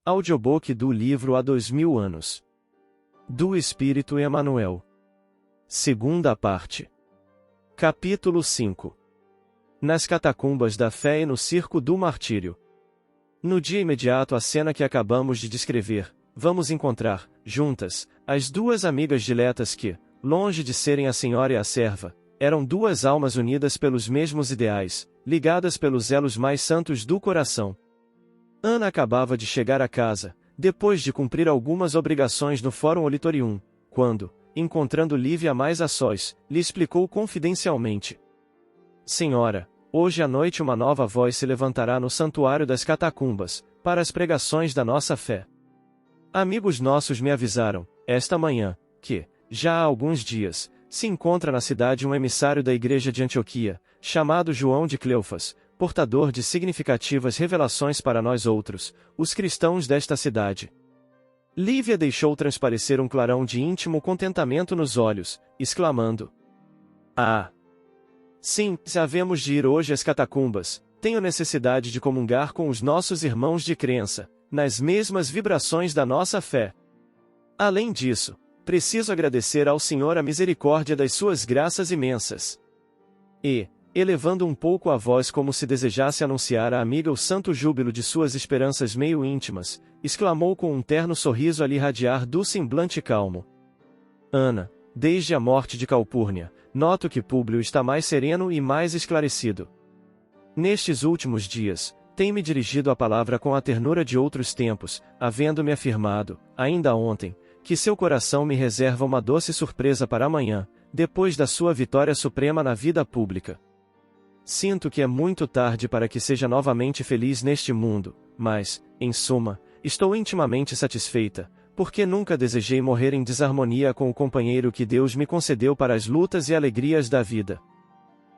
Audiobook do livro Há 2000 anos. Do Espírito Emanuel. Segunda parte. Capítulo 5. Nas catacumbas da fé e no circo do martírio. No dia imediato à cena que acabamos de descrever, vamos encontrar, juntas, as duas amigas diletas que, longe de serem a senhora e a serva, eram duas almas unidas pelos mesmos ideais, ligadas pelos elos mais santos do coração. Ana acabava de chegar a casa, depois de cumprir algumas obrigações no Fórum Auditorium, quando, encontrando Lívia mais a sós, lhe explicou confidencialmente: Senhora, hoje à noite uma nova voz se levantará no santuário das catacumbas, para as pregações da nossa fé. Amigos nossos me avisaram, esta manhã, que, já há alguns dias, se encontra na cidade um emissário da igreja de Antioquia, chamado João de Cleofas, portador de significativas revelações para nós outros, os cristãos desta cidade. Lívia deixou transparecer um clarão de íntimo contentamento nos olhos, exclamando: Ah! Sim, se havemos de ir hoje às catacumbas, tenho necessidade de comungar com os nossos irmãos de crença, nas mesmas vibrações da nossa fé. Além disso, preciso agradecer ao Senhor a misericórdia das suas graças imensas. E, elevando um pouco a voz como se desejasse anunciar à amiga o santo júbilo de suas esperanças meio íntimas, exclamou com um terno sorriso a lhe irradiar do semblante calmo: Ana, desde a morte de Calpurnia, noto que Públio está mais sereno e mais esclarecido. Nestes últimos dias, tem-me dirigido a palavra com a ternura de outros tempos, havendo-me afirmado, ainda ontem, que seu coração me reserva uma doce surpresa para amanhã, depois da sua vitória suprema na vida pública. Sinto que é muito tarde para que seja novamente feliz neste mundo, mas, em suma, estou intimamente satisfeita, porque nunca desejei morrer em desarmonia com o companheiro que Deus me concedeu para as lutas e alegrias da vida.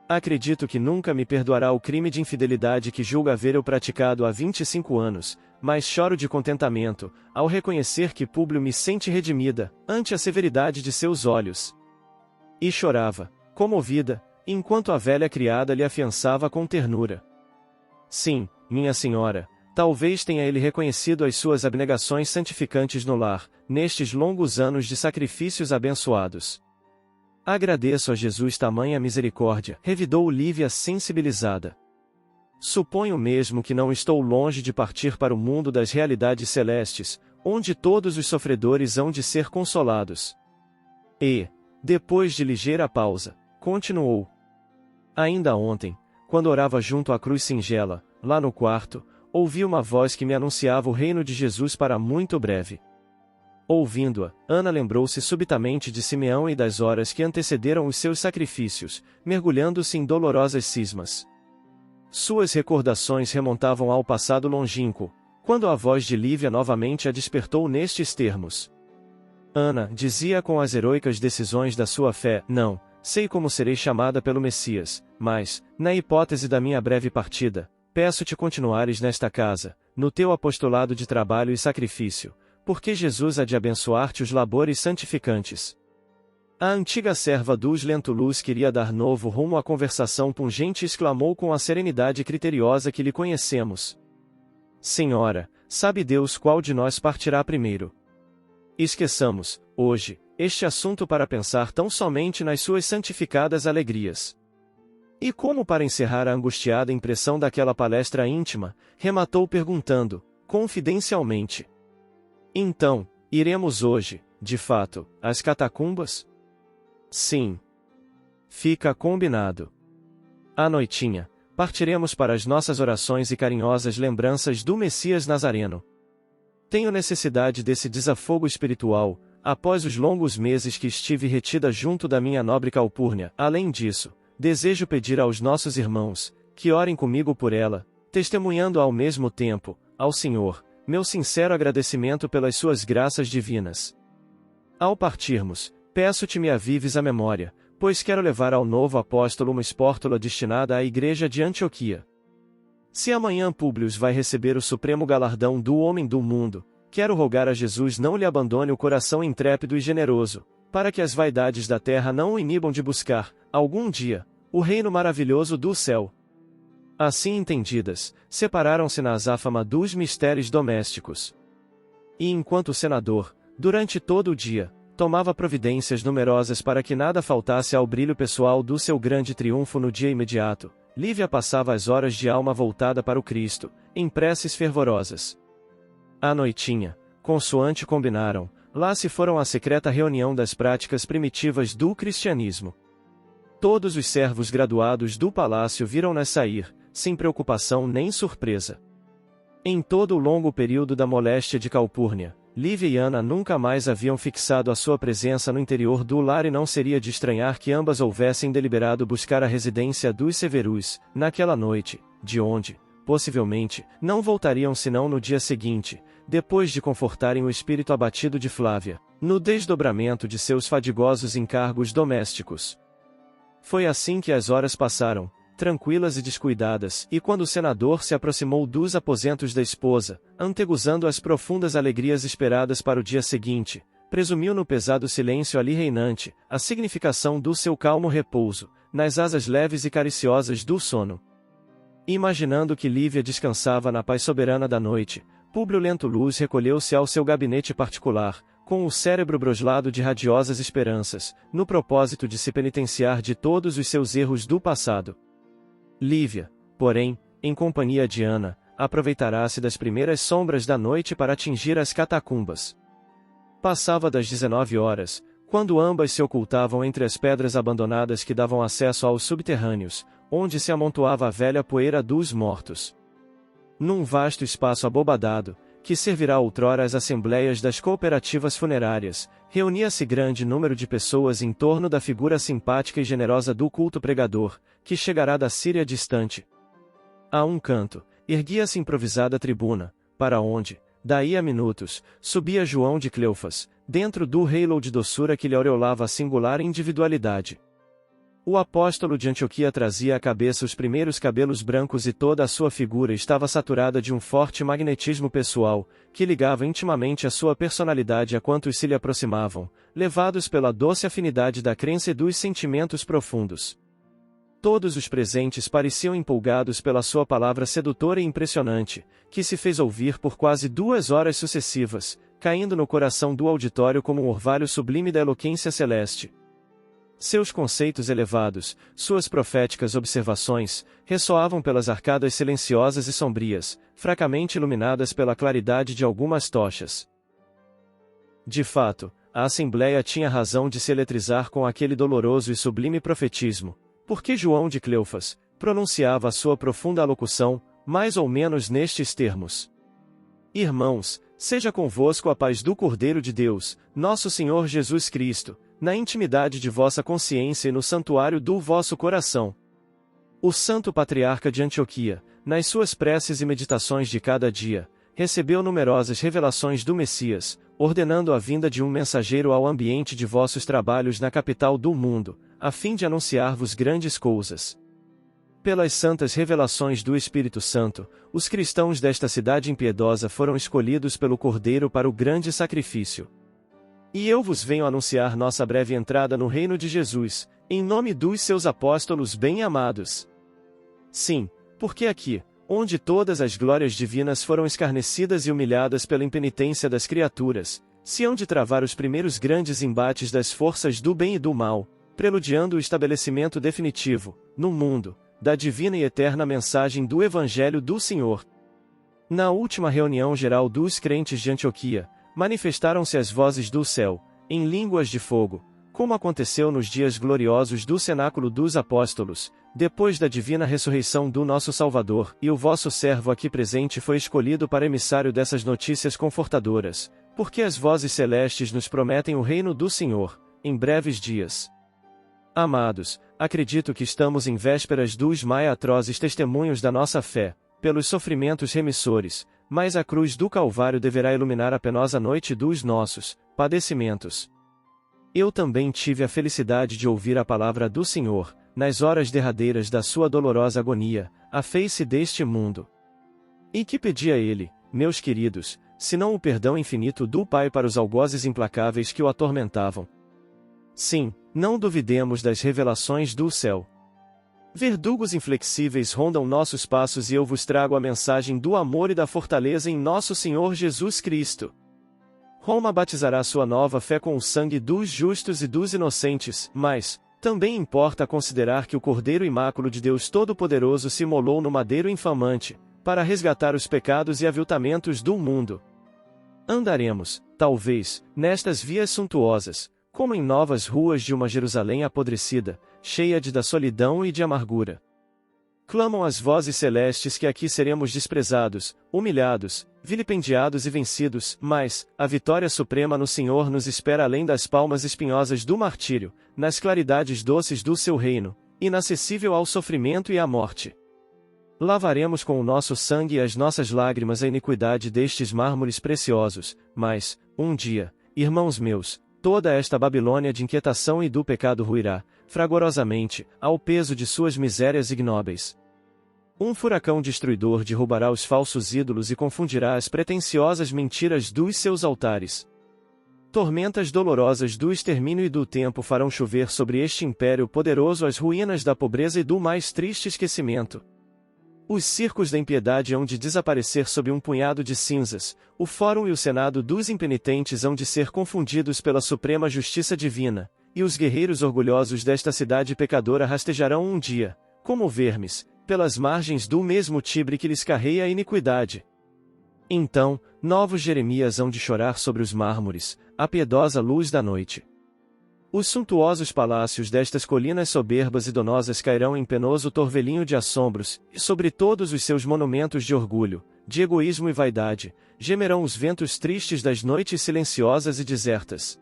Acredito que nunca me perdoará o crime de infidelidade que julgo haver eu praticado há 25 anos, mas choro de contentamento, ao reconhecer que Públio me sente redimida, ante a severidade de seus olhos. E chorava, comovida, enquanto a velha criada lhe afiançava com ternura: Sim, minha senhora, talvez tenha ele reconhecido as suas abnegações santificantes no lar, nestes longos anos de sacrifícios abençoados. Agradeço a Jesus tamanha misericórdia, revidou Lívia sensibilizada. Suponho mesmo que não estou longe de partir para o mundo das realidades celestes, onde todos os sofredores hão de ser consolados. E, depois de ligeira pausa, continuou: Ainda ontem, quando orava junto à cruz singela, lá no quarto, ouvi uma voz que me anunciava o reino de Jesus para muito breve. Ouvindo-a, Ana lembrou-se subitamente de Simeão e das horas que antecederam os seus sacrifícios, mergulhando-se em dolorosas cismas. Suas recordações remontavam ao passado longínquo, quando a voz de Lívia novamente a despertou nestes termos. Ana, dizia com as heroicas decisões da sua fé, não sei como serei chamada pelo Messias, mas, na hipótese da minha breve partida, peço-te continuares nesta casa, no teu apostolado de trabalho e sacrifício, porque Jesus há de abençoar-te os labores santificantes. A antiga serva dos Lentulus queria dar novo rumo à conversação pungente e exclamou com a serenidade criteriosa que lhe conhecemos: Senhora, sabe Deus qual de nós partirá primeiro. Esqueçamos, hoje, este assunto para pensar tão somente nas suas santificadas alegrias. E como para encerrar a angustiada impressão daquela palestra íntima, rematou perguntando, confidencialmente: Então, iremos hoje, de fato, às catacumbas? Sim. Fica combinado. À noitinha, partiremos para as nossas orações e carinhosas lembranças do Messias Nazareno. Tenho necessidade desse desafogo espiritual, após os longos meses que estive retida junto da minha nobre Calpurnia. Além disso, desejo pedir aos nossos irmãos, que orem comigo por ela, testemunhando ao mesmo tempo, ao Senhor, meu sincero agradecimento pelas suas graças divinas. Ao partirmos, peço-te me avives a memória, pois quero levar ao novo apóstolo uma espórtula destinada à igreja de Antioquia. Se amanhã Públio vai receber o supremo galardão do homem do mundo, quero rogar a Jesus não lhe abandone o coração intrépido e generoso, para que as vaidades da terra não o inibam de buscar, algum dia, o reino maravilhoso do céu. Assim entendidas, separaram-se na azáfama dos mistérios domésticos. E enquanto o senador, durante todo o dia, tomava providências numerosas para que nada faltasse ao brilho pessoal do seu grande triunfo no dia imediato, Lívia passava as horas de alma voltada para o Cristo, em preces fervorosas. À noitinha, consoante combinaram, lá se foram à secreta reunião das práticas primitivas do cristianismo. Todos os servos graduados do palácio viram-nas sair, sem preocupação nem surpresa. Em todo o longo período da moléstia de Calpurnia, Lívia e Ana nunca mais haviam fixado a sua presença no interior do lar e não seria de estranhar que ambas houvessem deliberado buscar a residência dos Severus, naquela noite, de onde, possivelmente, não voltariam senão no dia seguinte, depois de confortarem o espírito abatido de Flávia, no desdobramento de seus fadigosos encargos domésticos. Foi assim que as horas passaram, tranquilas e descuidadas, e quando o senador se aproximou dos aposentos da esposa, anteguzando as profundas alegrias esperadas para o dia seguinte, presumiu no pesado silêncio ali reinante, a significação do seu calmo repouso, nas asas leves e cariciosas do sono. Imaginando que Lívia descansava na paz soberana da noite, Públio Lentulus recolheu-se ao seu gabinete particular, com o cérebro broslado de radiosas esperanças, no propósito de se penitenciar de todos os seus erros do passado. Lívia, porém, em companhia de Ana, aproveitará-se das primeiras sombras da noite para atingir as catacumbas. Passava das 19 horas, quando ambas se ocultavam entre as pedras abandonadas que davam acesso aos subterrâneos, onde se amontoava a velha poeira dos mortos. Num vasto espaço abobadado, que servirá outrora às assembleias das cooperativas funerárias, reunia-se grande número de pessoas em torno da figura simpática e generosa do culto pregador, que chegará da Síria distante. A um canto, erguia-se improvisada tribuna, para onde, daí a minutos, subia João de Cleofas, dentro do halo de doçura que lhe aureolava a singular individualidade. O apóstolo de Antioquia trazia à cabeça os primeiros cabelos brancos e toda a sua figura estava saturada de um forte magnetismo pessoal, que ligava intimamente a sua personalidade a quantos se lhe aproximavam, levados pela doce afinidade da crença e dos sentimentos profundos. Todos os presentes pareciam empolgados pela sua palavra sedutora e impressionante, que se fez ouvir por quase 2 horas sucessivas, caindo no coração do auditório como um orvalho sublime da eloquência celeste. Seus conceitos elevados, suas proféticas observações, ressoavam pelas arcadas silenciosas e sombrias, fracamente iluminadas pela claridade de algumas tochas. De fato, a Assembleia tinha razão de se eletrizar com aquele doloroso e sublime profetismo, porque João de Cleofas pronunciava a sua profunda alocução, mais ou menos nestes termos: Irmãos, seja convosco a paz do Cordeiro de Deus, nosso Senhor Jesus Cristo, na intimidade de vossa consciência e no santuário do vosso coração. O Santo Patriarca de Antioquia, nas suas preces e meditações de cada dia, recebeu numerosas revelações do Messias, ordenando a vinda de um mensageiro ao ambiente de vossos trabalhos na capital do mundo, a fim de anunciar-vos grandes coisas. Pelas santas revelações do Espírito Santo, os cristãos desta cidade impiedosa foram escolhidos pelo Cordeiro para o grande sacrifício. E eu vos venho anunciar nossa breve entrada no reino de Jesus, em nome dos seus apóstolos bem-amados. Sim, porque aqui, onde todas as glórias divinas foram escarnecidas e humilhadas pela impenitência das criaturas, se hão de travar os primeiros grandes embates das forças do bem e do mal, preludiando o estabelecimento definitivo, no mundo, da divina e eterna mensagem do Evangelho do Senhor. Na última reunião geral dos crentes de Antioquia, manifestaram-se as vozes do céu, em línguas de fogo, como aconteceu nos dias gloriosos do cenáculo dos apóstolos, depois da divina ressurreição do nosso Salvador, e o vosso servo aqui presente foi escolhido para emissário dessas notícias confortadoras, porque as vozes celestes nos prometem o reino do Senhor, em breves dias. Amados, acredito que estamos em vésperas dos mais atrozes testemunhos da nossa fé, pelos sofrimentos remissores, mas a cruz do Calvário deverá iluminar a penosa noite dos nossos padecimentos. Eu também tive a felicidade de ouvir a palavra do Senhor, nas horas derradeiras da sua dolorosa agonia, à face deste mundo. E que pedi a ele, meus queridos, senão o perdão infinito do Pai para os algozes implacáveis que o atormentavam? Sim, não duvidemos das revelações do céu. Verdugos inflexíveis rondam nossos passos e eu vos trago a mensagem do amor e da fortaleza em nosso Senhor Jesus Cristo. Roma batizará sua nova fé com o sangue dos justos e dos inocentes, mas também importa considerar que o Cordeiro Imáculo de Deus Todo-Poderoso se imolou no madeiro infamante, para resgatar os pecados e aviltamentos do mundo. Andaremos, talvez, nestas vias suntuosas, como em novas ruas de uma Jerusalém apodrecida, cheia da solidão e de amargura. Clamam as vozes celestes que aqui seremos desprezados, humilhados, vilipendiados e vencidos, mas a vitória suprema no Senhor nos espera além das palmas espinhosas do martírio, nas claridades doces do seu reino, inacessível ao sofrimento e à morte. Lavaremos com o nosso sangue e as nossas lágrimas a iniquidade destes mármores preciosos, mas, um dia, irmãos meus, toda esta Babilônia de inquietação e do pecado ruirá, fragorosamente, ao peso de suas misérias ignóbeis. Um furacão destruidor derrubará os falsos ídolos e confundirá as pretensiosas mentiras dos seus altares. Tormentas dolorosas do extermínio e do tempo farão chover sobre este império poderoso as ruínas da pobreza e do mais triste esquecimento. Os circos da impiedade hão de desaparecer sob um punhado de cinzas, o fórum e o senado dos impenitentes hão de ser confundidos pela suprema justiça divina, e os guerreiros orgulhosos desta cidade pecadora rastejarão um dia, como vermes, pelas margens do mesmo Tibre que lhes carreia a iniquidade. Então, novos Jeremias hão de chorar sobre os mármores, a piedosa luz da noite. Os suntuosos palácios destas colinas soberbas e donosas cairão em penoso torvelinho de assombros, e sobre todos os seus monumentos de orgulho, de egoísmo e vaidade, gemerão os ventos tristes das noites silenciosas e desertas.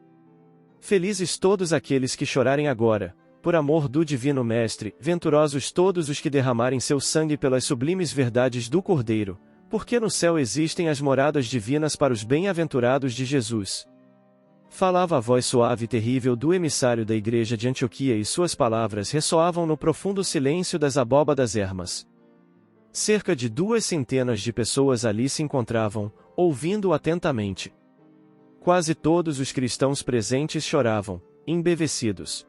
Felizes todos aqueles que chorarem agora, por amor do Divino Mestre, venturosos todos os que derramarem seu sangue pelas sublimes verdades do Cordeiro, porque no céu existem as moradas divinas para os bem-aventurados de Jesus. Falava a voz suave e terrível do emissário da igreja de Antioquia e suas palavras ressoavam no profundo silêncio das abóbadas ermas. Cerca de 200 de pessoas ali se encontravam, ouvindo atentamente. Quase todos os cristãos presentes choravam, embevecidos.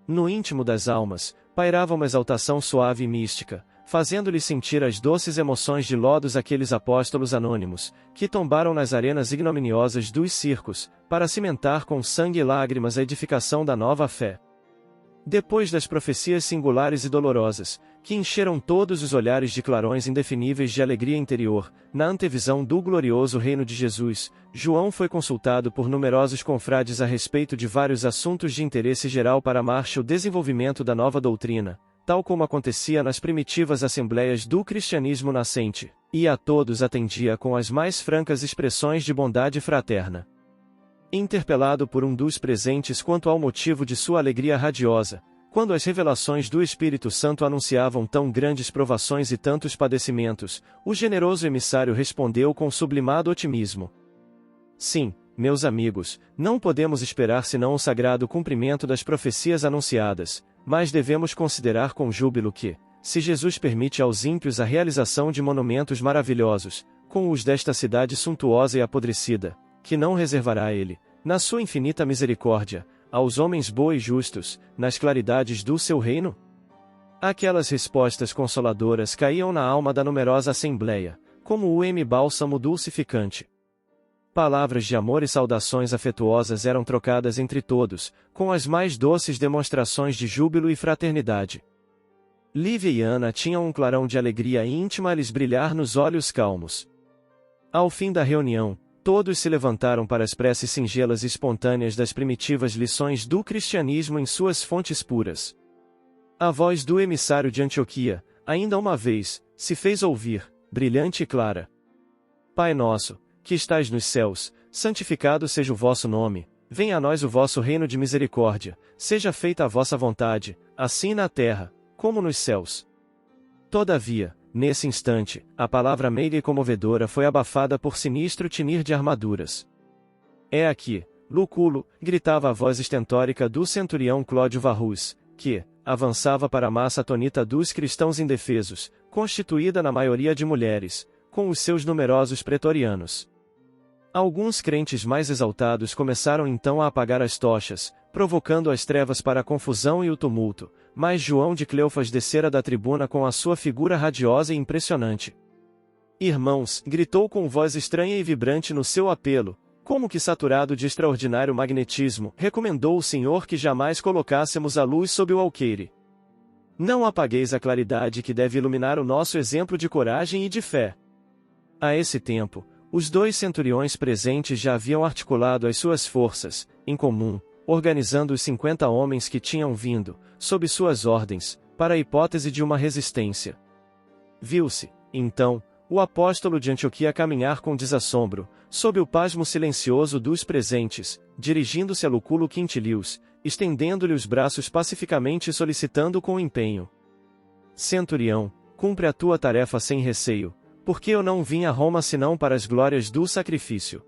No íntimo das almas, pairava uma exaltação suave e mística, fazendo-lhes sentir as doces emoções de lodos aqueles apóstolos anônimos, que tombaram nas arenas ignominiosas dos circos, para cimentar com sangue e lágrimas a edificação da nova fé. Depois das profecias singulares e dolorosas, que encheram todos os olhares de clarões indefiníveis de alegria interior, na antevisão do glorioso reino de Jesus, João foi consultado por numerosos confrades a respeito de vários assuntos de interesse geral para a marcha e o desenvolvimento da nova doutrina, tal como acontecia nas primitivas assembleias do cristianismo nascente, e a todos atendia com as mais francas expressões de bondade fraterna. Interpelado por um dos presentes quanto ao motivo de sua alegria radiosa, quando as revelações do Espírito Santo anunciavam tão grandes provações e tantos padecimentos, o generoso emissário respondeu com sublimado otimismo: Sim, meus amigos, não podemos esperar senão o sagrado cumprimento das profecias anunciadas, mas devemos considerar com júbilo que, se Jesus permite aos ímpios a realização de monumentos maravilhosos, como os desta cidade suntuosa e apodrecida, que não reservará ele, na sua infinita misericórdia, aos homens bons e justos, nas claridades do seu reino? Aquelas respostas consoladoras caíam na alma da numerosa assembleia, como o bálsamo dulcificante. Palavras de amor e saudações afetuosas eram trocadas entre todos, com as mais doces demonstrações de júbilo e fraternidade. Lívia e Ana tinham um clarão de alegria íntima a lhes brilhar nos olhos calmos. Ao fim da reunião, todos se levantaram para as preces singelas e espontâneas das primitivas lições do cristianismo em suas fontes puras. A voz do emissário de Antioquia, ainda uma vez, se fez ouvir, brilhante e clara. Pai nosso, que estais nos céus, santificado seja o vosso nome, venha a nós o vosso reino de misericórdia, seja feita a vossa vontade, assim na terra, como nos céus. Todavia, nesse instante, a palavra meiga e comovedora foi abafada por sinistro tinir de armaduras. É aqui, Lúculo, gritava a voz estentórica do centurião Cláudio Varrus, que avançava para a massa atonita dos cristãos indefesos, constituída na maioria de mulheres, com os seus numerosos pretorianos. Alguns crentes mais exaltados começaram então a apagar as tochas, provocando as trevas para a confusão e o tumulto, mas João de Cleofas descera da tribuna com a sua figura radiosa e impressionante. Irmãos, gritou com voz estranha e vibrante no seu apelo, Como que saturado de extraordinário magnetismo, recomendou o Senhor que jamais colocássemos a luz sob o alqueire. Não apagueis a claridade que deve iluminar o nosso exemplo de coragem e de fé. A esse tempo, os 2 centuriões presentes já haviam articulado as suas forças, em comum, organizando os 50 homens que tinham vindo, sob suas ordens, para a hipótese de uma resistência. Viu-se, então, o apóstolo de Antioquia caminhar com desassombro, sob o pasmo silencioso dos presentes, dirigindo-se a Luculo Quintilius, estendendo-lhe os braços pacificamente e solicitando com empenho: Centurião, cumpre a tua tarefa sem receio, porque eu não vim a Roma senão para as glórias do sacrifício.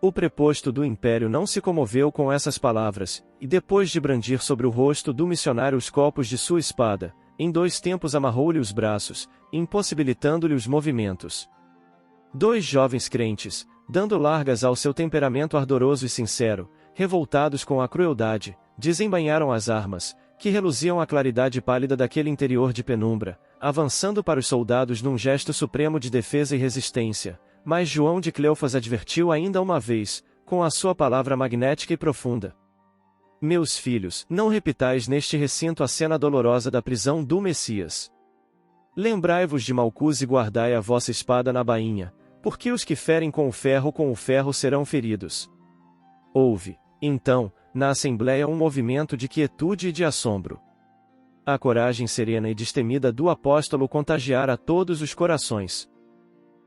O preposto do império não se comoveu com essas palavras, e depois de brandir sobre o rosto do missionário os copos de sua espada, em 2 tempos amarrou-lhe os braços, impossibilitando-lhe os movimentos. 2 jovens crentes, dando largas ao seu temperamento ardoroso e sincero, revoltados com a crueldade, desembainharam as armas, que reluziam à claridade pálida daquele interior de penumbra, avançando para os soldados num gesto supremo de defesa e resistência, mas João de Cleofas advertiu ainda uma vez, com a sua palavra magnética e profunda: Meus filhos, não repitais neste recinto a cena dolorosa da prisão do Messias. Lembrai-vos de Malcus e guardai a vossa espada na bainha, porque os que ferem com o ferro serão feridos. Houve, então, na assembleia um movimento de quietude e de assombro. A coragem serena e destemida do apóstolo contagiara todos os corações.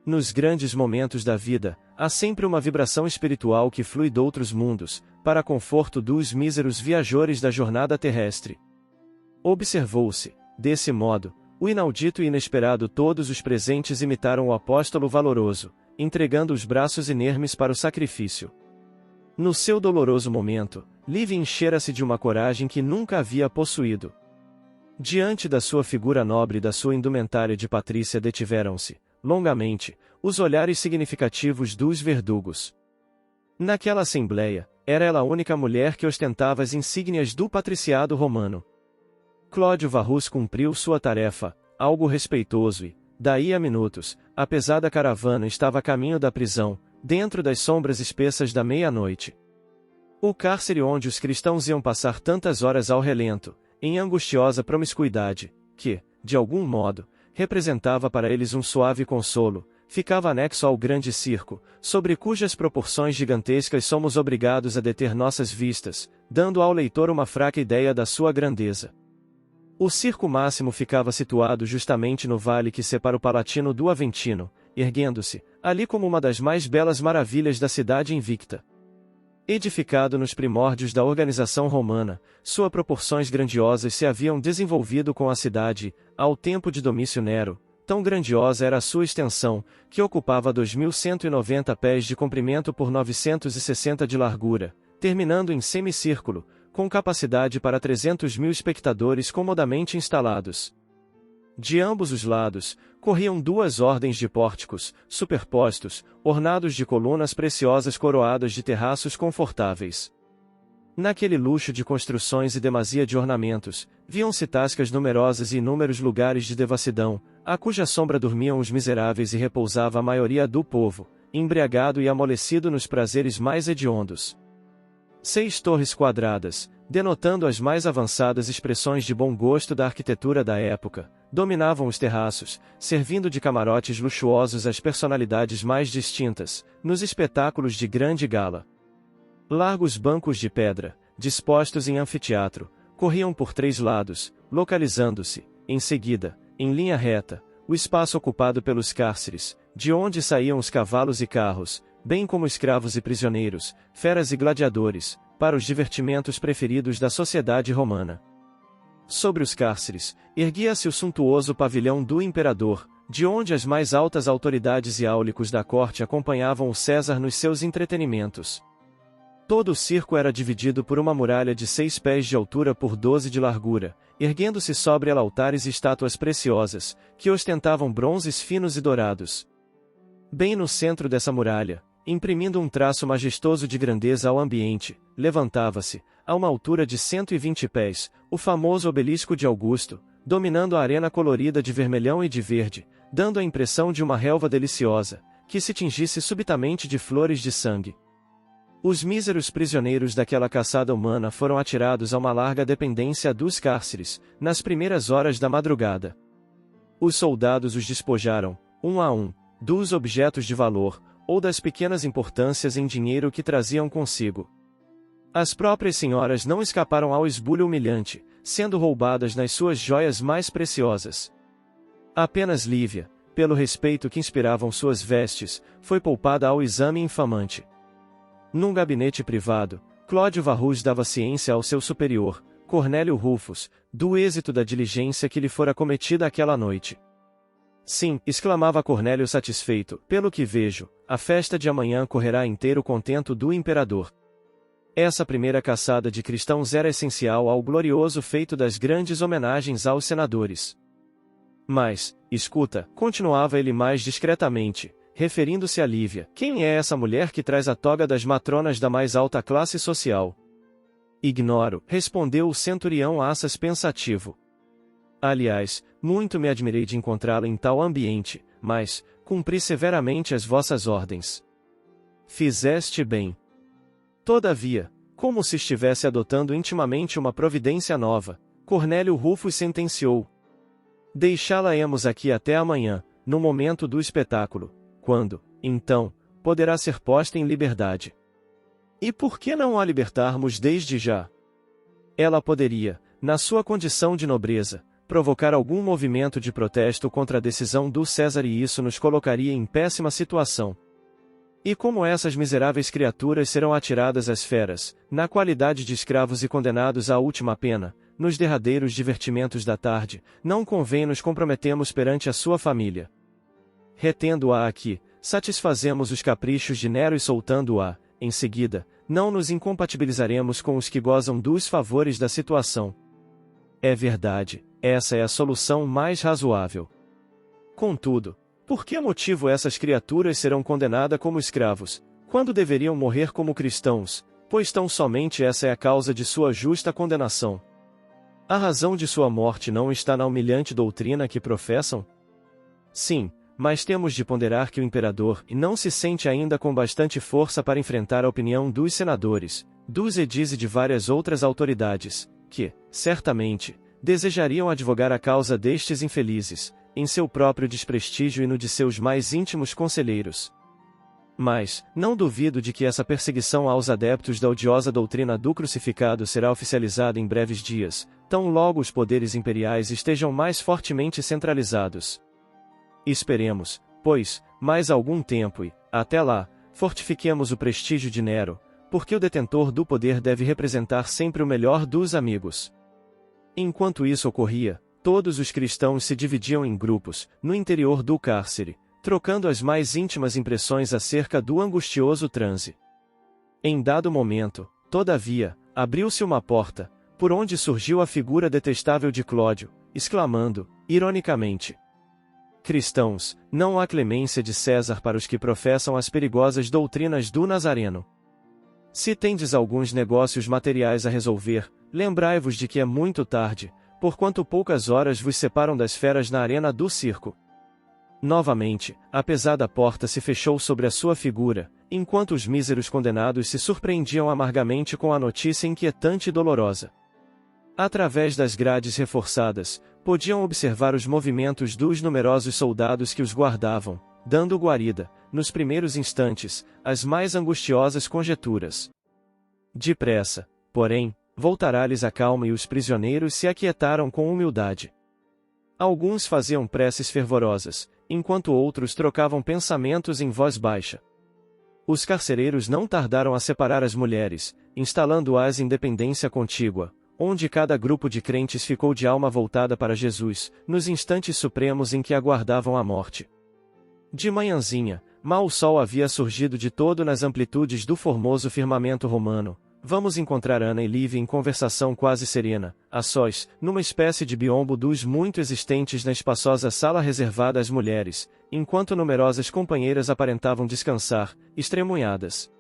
Nos grandes momentos da vida, há sempre uma vibração espiritual que flui doutros mundos, para conforto dos míseros viajores da jornada terrestre. Observou-se, desse modo, o inaudito e inesperado. Todos os presentes imitaram o apóstolo valoroso, entregando os braços inermes para o sacrifício. No seu doloroso momento, Livy enchera-se de uma coragem que nunca havia possuído. Diante da sua figura nobre e da sua indumentária de patrícia detiveram-se, longamente, os olhares significativos dos verdugos. Naquela assembleia, era ela a única mulher que ostentava as insígnias do patriciado romano. Cláudio Varrus cumpriu sua tarefa, algo respeitoso e, daí a minutos, a pesada caravana estava a caminho da prisão, dentro das sombras espessas da meia-noite. O cárcere onde os cristãos iam passar tantas horas ao relento, em angustiosa promiscuidade, que, de algum modo, representava para eles um suave consolo, ficava anexo ao grande circo, sobre cujas proporções gigantescas somos obrigados a deter nossas vistas, dando ao leitor uma fraca ideia da sua grandeza. O circo máximo ficava situado justamente no vale que separa o Palatino do Aventino, erguendo-se, ali como uma das mais belas maravilhas da cidade invicta. Edificado nos primórdios da organização romana, suas proporções grandiosas se haviam desenvolvido com a cidade, ao tempo de Domício Nero. Tão grandiosa era a sua extensão, que ocupava 2.190 pés de comprimento por 960 de largura, terminando em semicírculo, com capacidade para 300.000 espectadores comodamente instalados. De ambos os lados, corriam 2 ordens de pórticos, superpostos, ornados de colunas preciosas coroadas de terraços confortáveis. Naquele luxo de construções e demasia de ornamentos, viam-se tascas numerosas e inúmeros lugares de devassidão, a cuja sombra dormiam os miseráveis e repousava a maioria do povo, embriagado e amolecido nos prazeres mais hediondos. 6 torres quadradas, denotando as mais avançadas expressões de bom gosto da arquitetura da época, dominavam os terraços, servindo de camarotes luxuosos às personalidades mais distintas, nos espetáculos de grande gala. Largos bancos de pedra, dispostos em anfiteatro, corriam por 3 lados, localizando-se, em seguida, em linha reta, o espaço ocupado pelos cárceres, de onde saíam os cavalos e carros, bem como escravos e prisioneiros, feras e gladiadores, para os divertimentos preferidos da sociedade romana. Sobre os cárceres, erguia-se o suntuoso pavilhão do imperador, de onde as mais altas autoridades e áulicos da corte acompanhavam o César nos seus entretenimentos. Todo o circo era dividido por uma muralha de 6 pés de altura por 12 de largura, erguendo-se sobre ela altares e estátuas preciosas, que ostentavam bronzes finos e dourados. Bem no centro dessa muralha, imprimindo um traço majestoso de grandeza ao ambiente, levantava-se, a uma altura de 120 pés, o famoso obelisco de Augusto, dominando a arena colorida de vermelhão e de verde, dando a impressão de uma relva deliciosa, que se tingisse subitamente de flores de sangue. Os míseros prisioneiros daquela caçada humana foram atirados a uma larga dependência dos cárceres, nas primeiras horas da madrugada. Os soldados os despojaram, um a um, dos objetos de valor, ou das pequenas importâncias em dinheiro que traziam consigo. As próprias senhoras não escaparam ao esbulho humilhante, sendo roubadas nas suas joias mais preciosas. Apenas Lívia, pelo respeito que inspiravam suas vestes, foi poupada ao exame infamante. Num gabinete privado, Cláudio Varrus dava ciência ao seu superior, Cornélio Rufus, do êxito da diligência que lhe fora cometida aquela noite. Sim, exclamava Cornélio satisfeito, pelo que vejo, a festa de amanhã correrá inteiro contento do imperador. Essa primeira caçada de cristãos era essencial ao glorioso feito das grandes homenagens aos senadores. Mas, escuta, continuava ele mais discretamente, referindo-se a Lívia, quem é essa mulher que traz a toga das matronas da mais alta classe social? Ignoro, respondeu o centurião Assas pensativo. Aliás, muito me admirei de encontrá-la em tal ambiente, mas, cumpri severamente as vossas ordens. Fizeste bem. Todavia, como se estivesse adotando intimamente uma providência nova, Cornélio Rufus sentenciou. Deixá-la-emos aqui até amanhã, no momento do espetáculo, quando, então, poderá ser posta em liberdade. E por que não a libertarmos desde já? Ela poderia, na sua condição de nobreza, provocar algum movimento de protesto contra a decisão do César e isso nos colocaria em péssima situação. E como essas miseráveis criaturas serão atiradas às feras, na qualidade de escravos e condenados à última pena, nos derradeiros divertimentos da tarde, não convém nos comprometemos perante a sua família. Retendo-a aqui, satisfazemos os caprichos de Nero e soltando-a, em seguida, não nos incompatibilizaremos com os que gozam dos favores da situação. É verdade, essa é a solução mais razoável. Contudo, por que motivo essas criaturas serão condenadas como escravos, quando deveriam morrer como cristãos, pois tão somente essa é a causa de sua justa condenação? A razão de sua morte não está na humilhante doutrina que professam? Sim, mas temos de ponderar que o imperador não se sente ainda com bastante força para enfrentar a opinião dos senadores, dos edis e de várias outras autoridades, que, certamente, desejariam advogar a causa destes infelizes, em seu próprio desprestígio e no de seus mais íntimos conselheiros. Mas, não duvido de que essa perseguição aos adeptos da odiosa doutrina do crucificado será oficializada em breves dias, tão logo os poderes imperiais estejam mais fortemente centralizados. Esperemos, pois, mais algum tempo e, até lá, fortifiquemos o prestígio de Nero, porque o detentor do poder deve representar sempre o melhor dos amigos. Enquanto isso ocorria, todos os cristãos se dividiam em grupos, no interior do cárcere, trocando as mais íntimas impressões acerca do angustioso transe. Em dado momento, todavia, abriu-se uma porta, por onde surgiu a figura detestável de Cláudio, exclamando, ironicamente: Cristãos, não há clemência de César para os que professam as perigosas doutrinas do Nazareno. Se tendes alguns negócios materiais a resolver, lembrai-vos de que é muito tarde, porquanto poucas horas vos separam das feras na arena do circo. Novamente, a pesada porta se fechou sobre a sua figura, enquanto os míseros condenados se surpreendiam amargamente com a notícia inquietante e dolorosa. Através das grades reforçadas, podiam observar os movimentos dos numerosos soldados que os guardavam, dando guarida, nos primeiros instantes, às mais angustiosas conjecturas. Depressa, porém, voltará-lhes a calma e os prisioneiros se aquietaram com humildade. Alguns faziam preces fervorosas, enquanto outros trocavam pensamentos em voz baixa. Os carcereiros não tardaram a separar as mulheres, instalando-as em dependência contígua, onde cada grupo de crentes ficou de alma voltada para Jesus, nos instantes supremos em que aguardavam a morte. De manhãzinha, mal o sol havia surgido de todo nas amplitudes do formoso firmamento romano. Vamos encontrar Ana e Lívia em conversação quase serena, a sós, numa espécie de biombo dos muito existentes na espaçosa sala reservada às mulheres, enquanto numerosas companheiras aparentavam descansar, estremunhadas.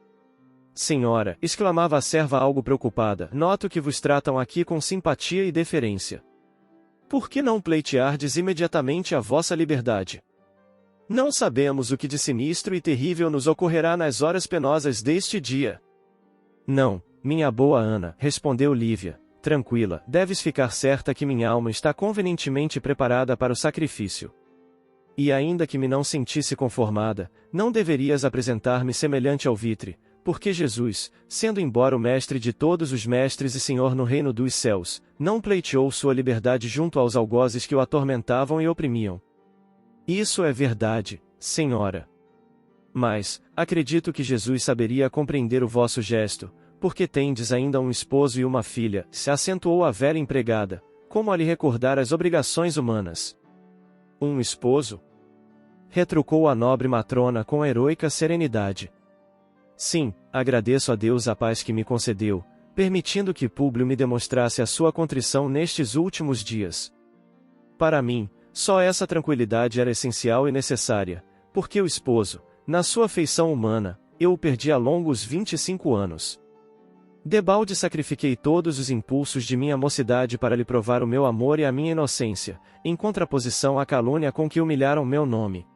Senhora, exclamava a serva algo preocupada, noto que vos tratam aqui com simpatia e deferência. Por que não pleiteardes imediatamente a vossa liberdade? Não sabemos o que de sinistro e terrível nos ocorrerá nas horas penosas deste dia. Não, minha boa Ana, respondeu Lívia, tranquila, deves ficar certa que minha alma está convenientemente preparada para o sacrifício. E ainda que me não sentisse conformada, não deverias apresentar-me semelhante ao vitre, porque Jesus, sendo embora o mestre de todos os mestres e Senhor no reino dos céus, não pleiteou sua liberdade junto aos algozes que o atormentavam e oprimiam. Isso é verdade, Senhora. Mas, acredito que Jesus saberia compreender o vosso gesto, porque tendes ainda um esposo e uma filha, se acentuou a velha empregada, como a lhe recordar as obrigações humanas. Um esposo? Retrucou a nobre matrona com heroica serenidade. Sim, agradeço a Deus a paz que me concedeu, permitindo que Públio me demonstrasse a sua contrição nestes últimos dias. Para mim, só essa tranquilidade era essencial e necessária, porque o esposo, na sua feição humana, eu o perdi há longos 25 anos. Debalde sacrifiquei todos os impulsos de minha mocidade para lhe provar o meu amor e a minha inocência, em contraposição à calúnia com que humilharam meu nome.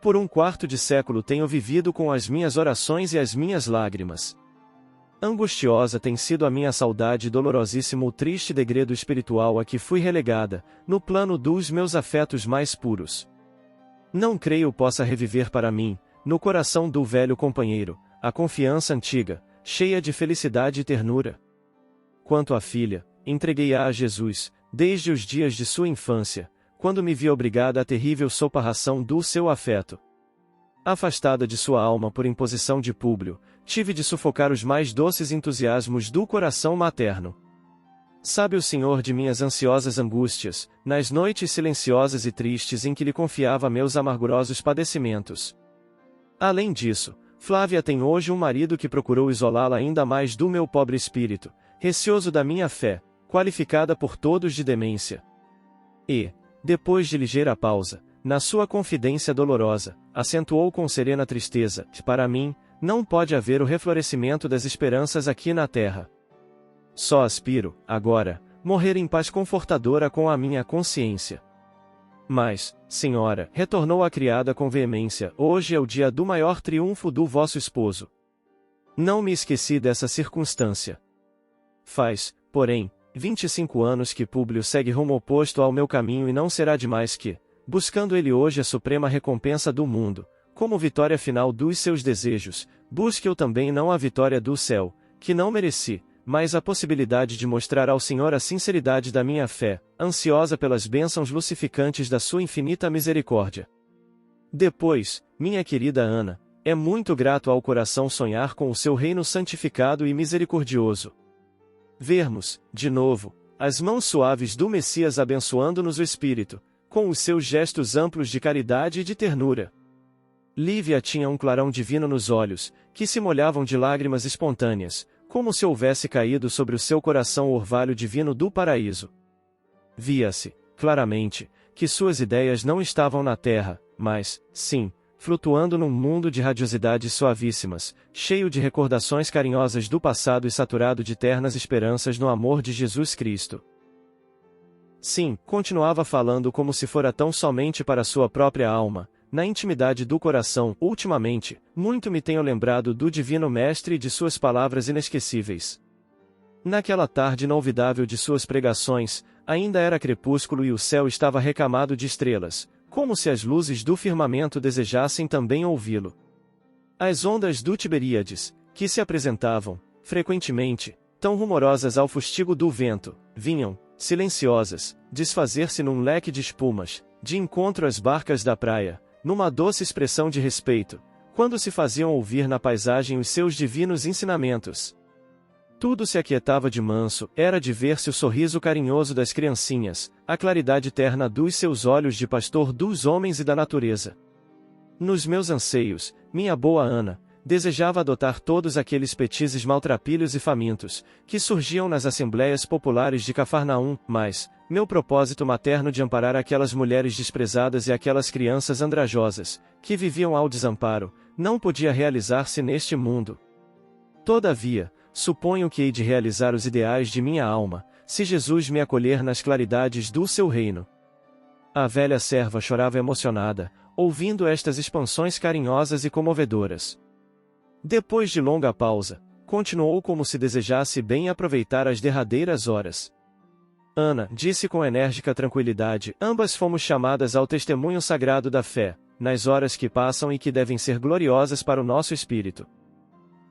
Por um quarto de século tenho vivido com as minhas orações e as minhas lágrimas. Angustiosa tem sido a minha saudade e dolorosíssimo o triste degredo espiritual a que fui relegada, no plano dos meus afetos mais puros. Não creio possa reviver para mim, no coração do velho companheiro, a confiança antiga, cheia de felicidade e ternura. Quanto à filha, entreguei-a a Jesus, desde os dias de sua infância, quando me vi obrigada à terrível soparração do seu afeto. Afastada de sua alma por imposição de Públio, tive de sufocar os mais doces entusiasmos do coração materno. Sabe o Senhor de minhas ansiosas angústias, nas noites silenciosas e tristes em que lhe confiava meus amargurosos padecimentos. Além disso, Flávia tem hoje um marido que procurou isolá-la ainda mais do meu pobre espírito, receoso da minha fé, qualificada por todos de demência. E, depois de ligeira pausa, na sua confidência dolorosa, acentuou com serena tristeza, que para mim, não pode haver o reflorescimento das esperanças aqui na terra. Só aspiro, agora, morrer em paz confortadora com a minha consciência. Mas, senhora, retornou a criada com veemência, hoje é o dia do maior triunfo do vosso esposo. Não me esqueci dessa circunstância. Faz, porém, 25 anos que Públio segue rumo oposto ao meu caminho e não será demais que, buscando ele hoje a suprema recompensa do mundo, como vitória final dos seus desejos, busque eu também não a vitória do céu, que não mereci, mas a possibilidade de mostrar ao Senhor a sinceridade da minha fé, ansiosa pelas bênçãos lucificantes da sua infinita misericórdia. Depois, minha querida Ana, é muito grato ao coração sonhar com o seu reino santificado e misericordioso. Vermos, de novo, as mãos suaves do Messias abençoando-nos o Espírito, com os seus gestos amplos de caridade e de ternura. Lívia tinha um clarão divino nos olhos, que se molhavam de lágrimas espontâneas, como se houvesse caído sobre o seu coração o orvalho divino do paraíso. Via-se, claramente, que suas ideias não estavam na terra, mas, sim, flutuando num mundo de radiosidades suavíssimas, cheio de recordações carinhosas do passado e saturado de ternas esperanças no amor de Jesus Cristo. Sim, continuava falando como se fora tão somente para sua própria alma, na intimidade do coração. Ultimamente, muito me tenho lembrado do Divino Mestre e de suas palavras inesquecíveis. Naquela tarde inolvidável de suas pregações, ainda era crepúsculo e o céu estava recamado de estrelas, como se as luzes do firmamento desejassem também ouvi-lo. As ondas do Tiberíades, que se apresentavam, frequentemente, tão rumorosas ao fustigo do vento, vinham, silenciosas, desfazer-se num leque de espumas, de encontro às barcas da praia, numa doce expressão de respeito, quando se faziam ouvir na paisagem os seus divinos ensinamentos. Tudo se aquietava de manso, era de ver-se o sorriso carinhoso das criancinhas, a claridade terna dos seus olhos de pastor dos homens e da natureza. Nos meus anseios, minha boa Ana, desejava adotar todos aqueles petizes maltrapilhos e famintos, que surgiam nas assembleias populares de Cafarnaum, mas, meu propósito materno de amparar aquelas mulheres desprezadas e aquelas crianças andrajosas, que viviam ao desamparo, não podia realizar-se neste mundo. Todavia, suponho que hei de realizar os ideais de minha alma, se Jesus me acolher nas claridades do seu reino. A velha serva chorava emocionada, ouvindo estas expansões carinhosas e comovedoras. Depois de longa pausa, continuou como se desejasse bem aproveitar as derradeiras horas. Ana, disse com enérgica tranquilidade, ambas fomos chamadas ao testemunho sagrado da fé, nas horas que passam e que devem ser gloriosas para o nosso espírito.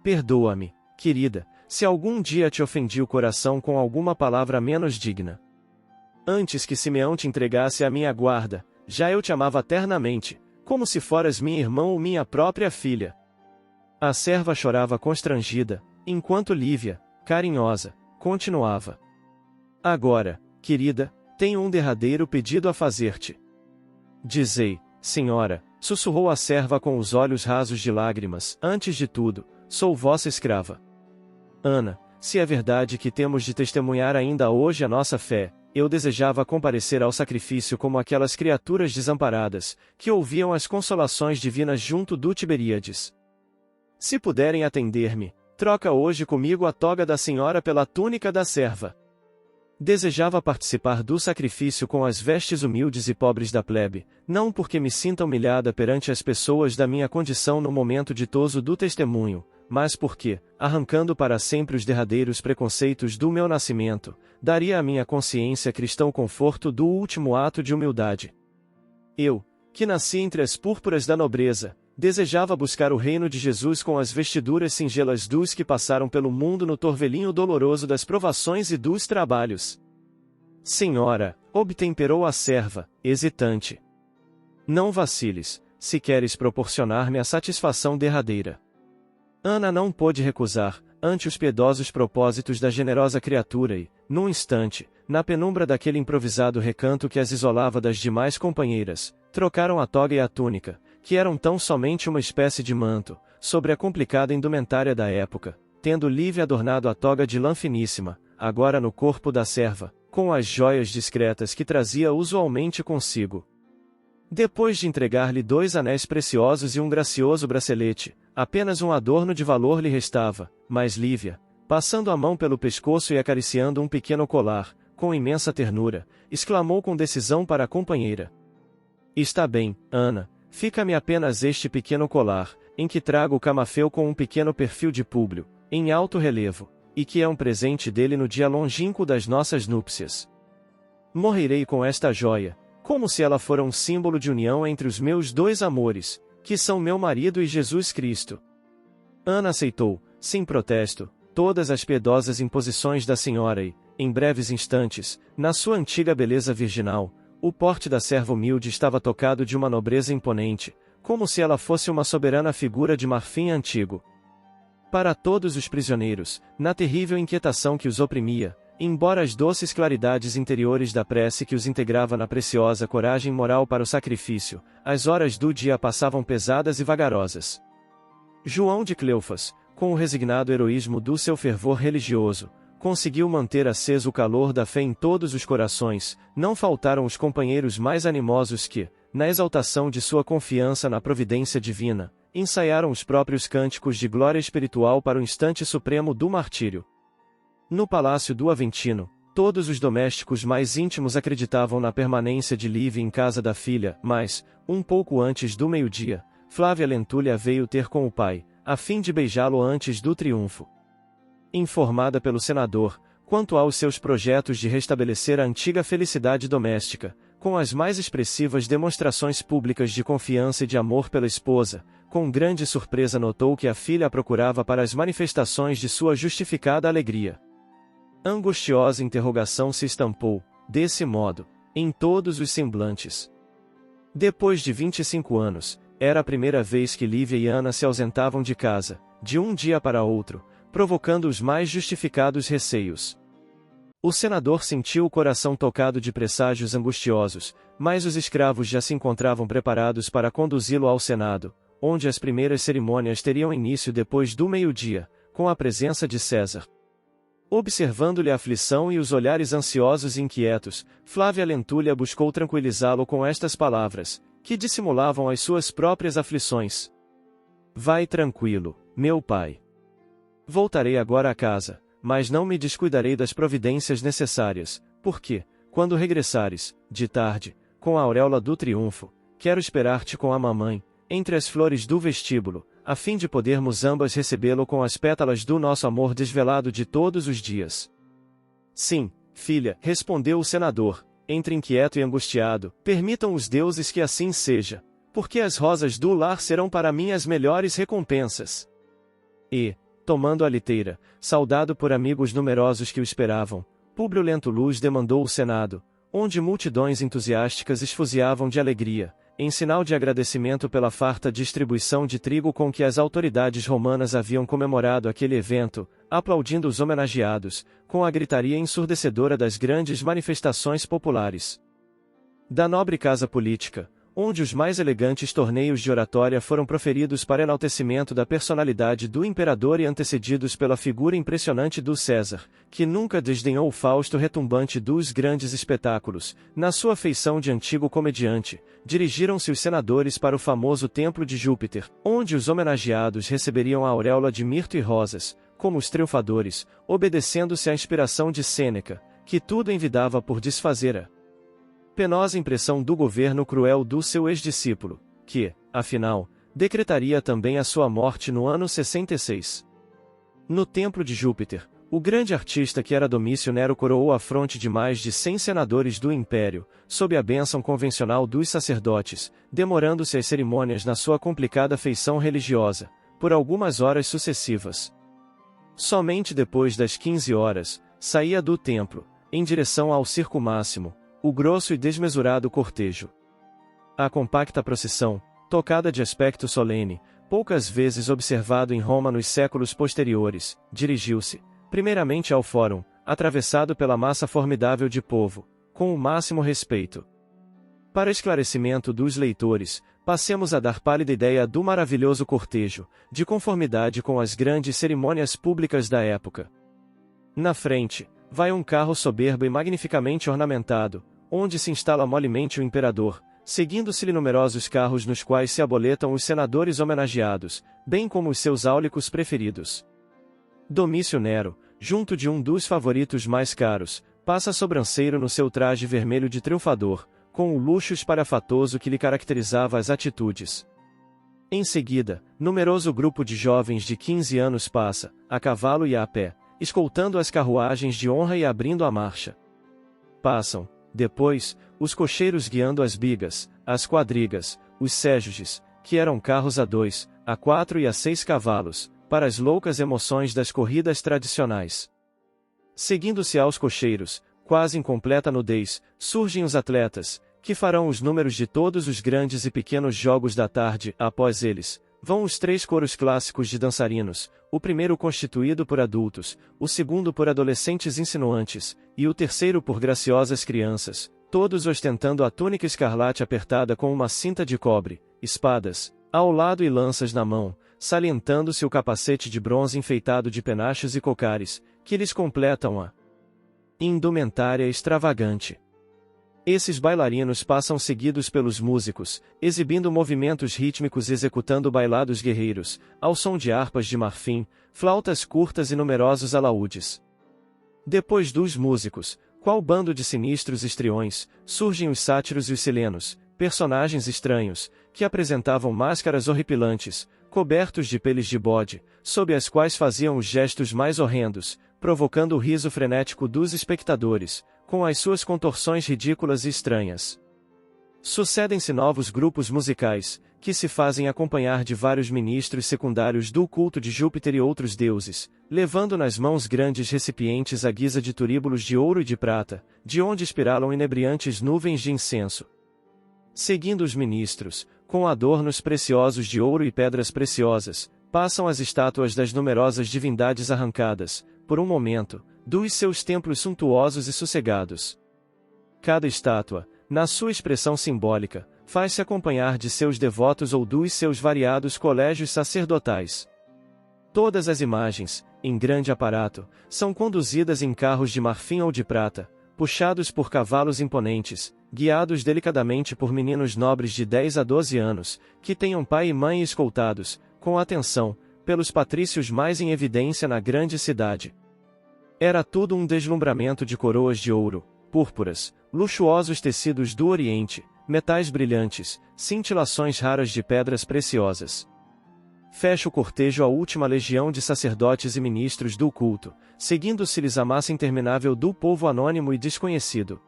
Perdoa-me, querida, se algum dia te ofendi o coração com alguma palavra menos digna. Antes que Simeão te entregasse à minha guarda, já eu te amava ternamente, como se foras minha irmã ou minha própria filha. A serva chorava constrangida, enquanto Lívia, carinhosa, continuava. Agora, querida, tenho um derradeiro pedido a fazer-te. Dizei, senhora, sussurrou a serva com os olhos rasos de lágrimas, antes de tudo, sou vossa escrava. Ana, se é verdade que temos de testemunhar ainda hoje a nossa fé, eu desejava comparecer ao sacrifício como aquelas criaturas desamparadas, que ouviam as consolações divinas junto do Tiberíades. Se puderem atender-me, troca hoje comigo a toga da senhora pela túnica da serva. Desejava participar do sacrifício com as vestes humildes e pobres da plebe, não porque me sinta humilhada perante as pessoas da minha condição no momento ditoso do testemunho, mas porque, arrancando para sempre os derradeiros preconceitos do meu nascimento, daria à minha consciência cristã o conforto do último ato de humildade. Eu, que nasci entre as púrpuras da nobreza, desejava buscar o reino de Jesus com as vestiduras singelas dos que passaram pelo mundo no torvelinho doloroso das provações e dos trabalhos. Senhora, obtemperou a serva, hesitante. Não vaciles, se queres proporcionar-me a satisfação derradeira. Ana não pôde recusar, ante os piedosos propósitos da generosa criatura e, num instante, na penumbra daquele improvisado recanto que as isolava das demais companheiras, trocaram a toga e a túnica, que eram tão somente uma espécie de manto, sobre a complicada indumentária da época, tendo Lívia adornado a toga de lã finíssima, agora no corpo da serva, com as joias discretas que trazia usualmente consigo. Depois de entregar-lhe 2 anéis preciosos e um gracioso bracelete, apenas um adorno de valor lhe restava, mas Lívia, passando a mão pelo pescoço e acariciando um pequeno colar, com imensa ternura, exclamou com decisão para a companheira. Está bem, Ana, fica-me apenas este pequeno colar, em que trago o camafeu com um pequeno perfil de Públio, em alto relevo, e que é um presente dele no dia longínquo das nossas núpcias. Morrerei com esta joia, como se ela fora um símbolo de união entre os meus 2 amores, que são meu marido e Jesus Cristo. Ana aceitou, sem protesto, todas as piedosas imposições da senhora e, em breves instantes, na sua antiga beleza virginal, o porte da serva humilde estava tocado de uma nobreza imponente, como se ela fosse uma soberana figura de marfim antigo. Para todos os prisioneiros, na terrível inquietação que os oprimia, embora as doces claridades interiores da prece que os integrava na preciosa coragem moral para o sacrifício, as horas do dia passavam pesadas e vagarosas. João de Cleofas, com o resignado heroísmo do seu fervor religioso, conseguiu manter aceso o calor da fé em todos os corações. Não faltaram os companheiros mais animosos que, na exaltação de sua confiança na providência divina, ensaiaram os próprios cânticos de glória espiritual para o instante supremo do martírio. No palácio do Aventino, todos os domésticos mais íntimos acreditavam na permanência de Lívia em casa da filha, mas, um pouco antes do meio-dia, Flávia Lentulha veio ter com o pai, a fim de beijá-lo antes do triunfo. Informada pelo senador, quanto aos seus projetos de restabelecer a antiga felicidade doméstica, com as mais expressivas demonstrações públicas de confiança e de amor pela esposa, com grande surpresa notou que a filha a procurava para as manifestações de sua justificada alegria. Angustiosa interrogação se estampou, desse modo, em todos os semblantes. Depois de 25 anos, era a primeira vez que Lívia e Ana se ausentavam de casa, de um dia para outro, provocando os mais justificados receios. O senador sentiu o coração tocado de presságios angustiosos, mas os escravos já se encontravam preparados para conduzi-lo ao Senado, onde as primeiras cerimônias teriam início depois do meio-dia, com a presença de César. Observando-lhe a aflição e os olhares ansiosos e inquietos, Flávia Lentulha buscou tranquilizá-lo com estas palavras, que dissimulavam as suas próprias aflições. Vai tranquilo, meu pai. Voltarei agora a casa, mas não me descuidarei das providências necessárias, porque, quando regressares, de tarde, com a auréola do triunfo, quero esperar-te com a mamãe, entre as flores do vestíbulo, a fim de podermos ambas recebê-lo com as pétalas do nosso amor desvelado de todos os dias. Sim, filha, respondeu o senador, entre inquieto e angustiado, permitam os deuses que assim seja, porque as rosas do lar serão para mim as melhores recompensas. E, tomando a liteira, saudado por amigos numerosos que o esperavam, Públio Lentulus demandou o senado, onde multidões entusiásticas esfuziavam de alegria, em sinal de agradecimento pela farta distribuição de trigo com que as autoridades romanas haviam comemorado aquele evento, aplaudindo os homenageados, com a gritaria ensurdecedora das grandes manifestações populares. Da nobre casa política, onde os mais elegantes torneios de oratória foram proferidos para enaltecimento da personalidade do imperador e antecedidos pela figura impressionante do César, que nunca desdenhou o fausto retumbante dos grandes espetáculos, na sua feição de antigo comediante, dirigiram-se os senadores para o famoso templo de Júpiter, onde os homenageados receberiam a auréola de mirto e rosas, como os triunfadores, obedecendo-se à inspiração de Sêneca, que tudo envidava por desfazer a penosa impressão do governo cruel do seu ex-discípulo, que, afinal, decretaria também a sua morte no ano 66. No templo de Júpiter, o grande artista que era Domício Nero coroou a fronte de mais de 100 senadores do império, sob a bênção convencional dos sacerdotes, demorando-se as cerimônias na sua complicada feição religiosa, por algumas horas sucessivas. Somente depois das 15 horas, saía do templo, em direção ao circo máximo, o grosso e desmesurado cortejo. A compacta procissão, tocada de aspecto solene, poucas vezes observado em Roma nos séculos posteriores, dirigiu-se, primeiramente ao fórum, atravessado pela massa formidável de povo, com o máximo respeito. Para esclarecimento dos leitores, passemos a dar pálida ideia do maravilhoso cortejo, de conformidade com as grandes cerimônias públicas da época. Na frente, vai um carro soberbo e magnificamente ornamentado, onde se instala molemente o imperador, seguindo-se-lhe numerosos carros nos quais se aboletam os senadores homenageados, bem como os seus áulicos preferidos. Domício Nero, junto de um dos favoritos mais caros, passa sobranceiro no seu traje vermelho de triunfador, com o luxo espalhafatoso que lhe caracterizava as atitudes. Em seguida, numeroso grupo de jovens de 15 anos passa, a cavalo e a pé, escoltando as carruagens de honra e abrindo a marcha. Passam, depois, os cocheiros guiando as bigas, as quadrigas, os séjuges, que eram carros a 2, a 4 e a 6 cavalos, para as loucas emoções das corridas tradicionais. Seguindo-se aos cocheiros, quase em completa nudez, surgem os atletas, que farão os números de todos os grandes e pequenos jogos da tarde. Após eles, vão os 3 coros clássicos de dançarinos, o primeiro constituído por adultos, o segundo por adolescentes insinuantes, e o terceiro por graciosas crianças, todos ostentando a túnica escarlate apertada com uma cinta de cobre, espadas ao lado e lanças na mão, salientando-se o capacete de bronze enfeitado de penachos e cocares, que lhes completam a indumentária extravagante. Esses bailarinos passam seguidos pelos músicos, exibindo movimentos rítmicos e executando bailados guerreiros, ao som de harpas de marfim, flautas curtas e numerosos alaúdes. Depois dos músicos, qual bando de sinistros histriões, surgem os sátiros e os silenos, personagens estranhos, que apresentavam máscaras horripilantes, cobertos de peles de bode, sob as quais faziam os gestos mais horrendos, provocando o riso frenético dos espectadores, com as suas contorções ridículas e estranhas. Sucedem-se novos grupos musicais, que se fazem acompanhar de vários ministros secundários do culto de Júpiter e outros deuses, levando nas mãos grandes recipientes à guisa de turíbulos de ouro e de prata, de onde espiralam inebriantes nuvens de incenso. Seguindo os ministros, com adornos preciosos de ouro e pedras preciosas, passam as estátuas das numerosas divindades arrancadas, por um momento, dos seus templos suntuosos e sossegados. Cada estátua, na sua expressão simbólica, faz-se acompanhar de seus devotos ou dos seus variados colégios sacerdotais. Todas as imagens, em grande aparato, são conduzidas em carros de marfim ou de prata, puxados por cavalos imponentes, guiados delicadamente por meninos nobres de 10 a 12 anos, que tenham pai e mãe escoltados, com atenção, pelos patrícios mais em evidência na grande cidade. Era tudo um deslumbramento de coroas de ouro, púrpuras, luxuosos tecidos do Oriente, metais brilhantes, cintilações raras de pedras preciosas. fecha o cortejo a última legião de sacerdotes e ministros do culto, seguindo-se-lhes a massa interminável do povo anônimo e desconhecido.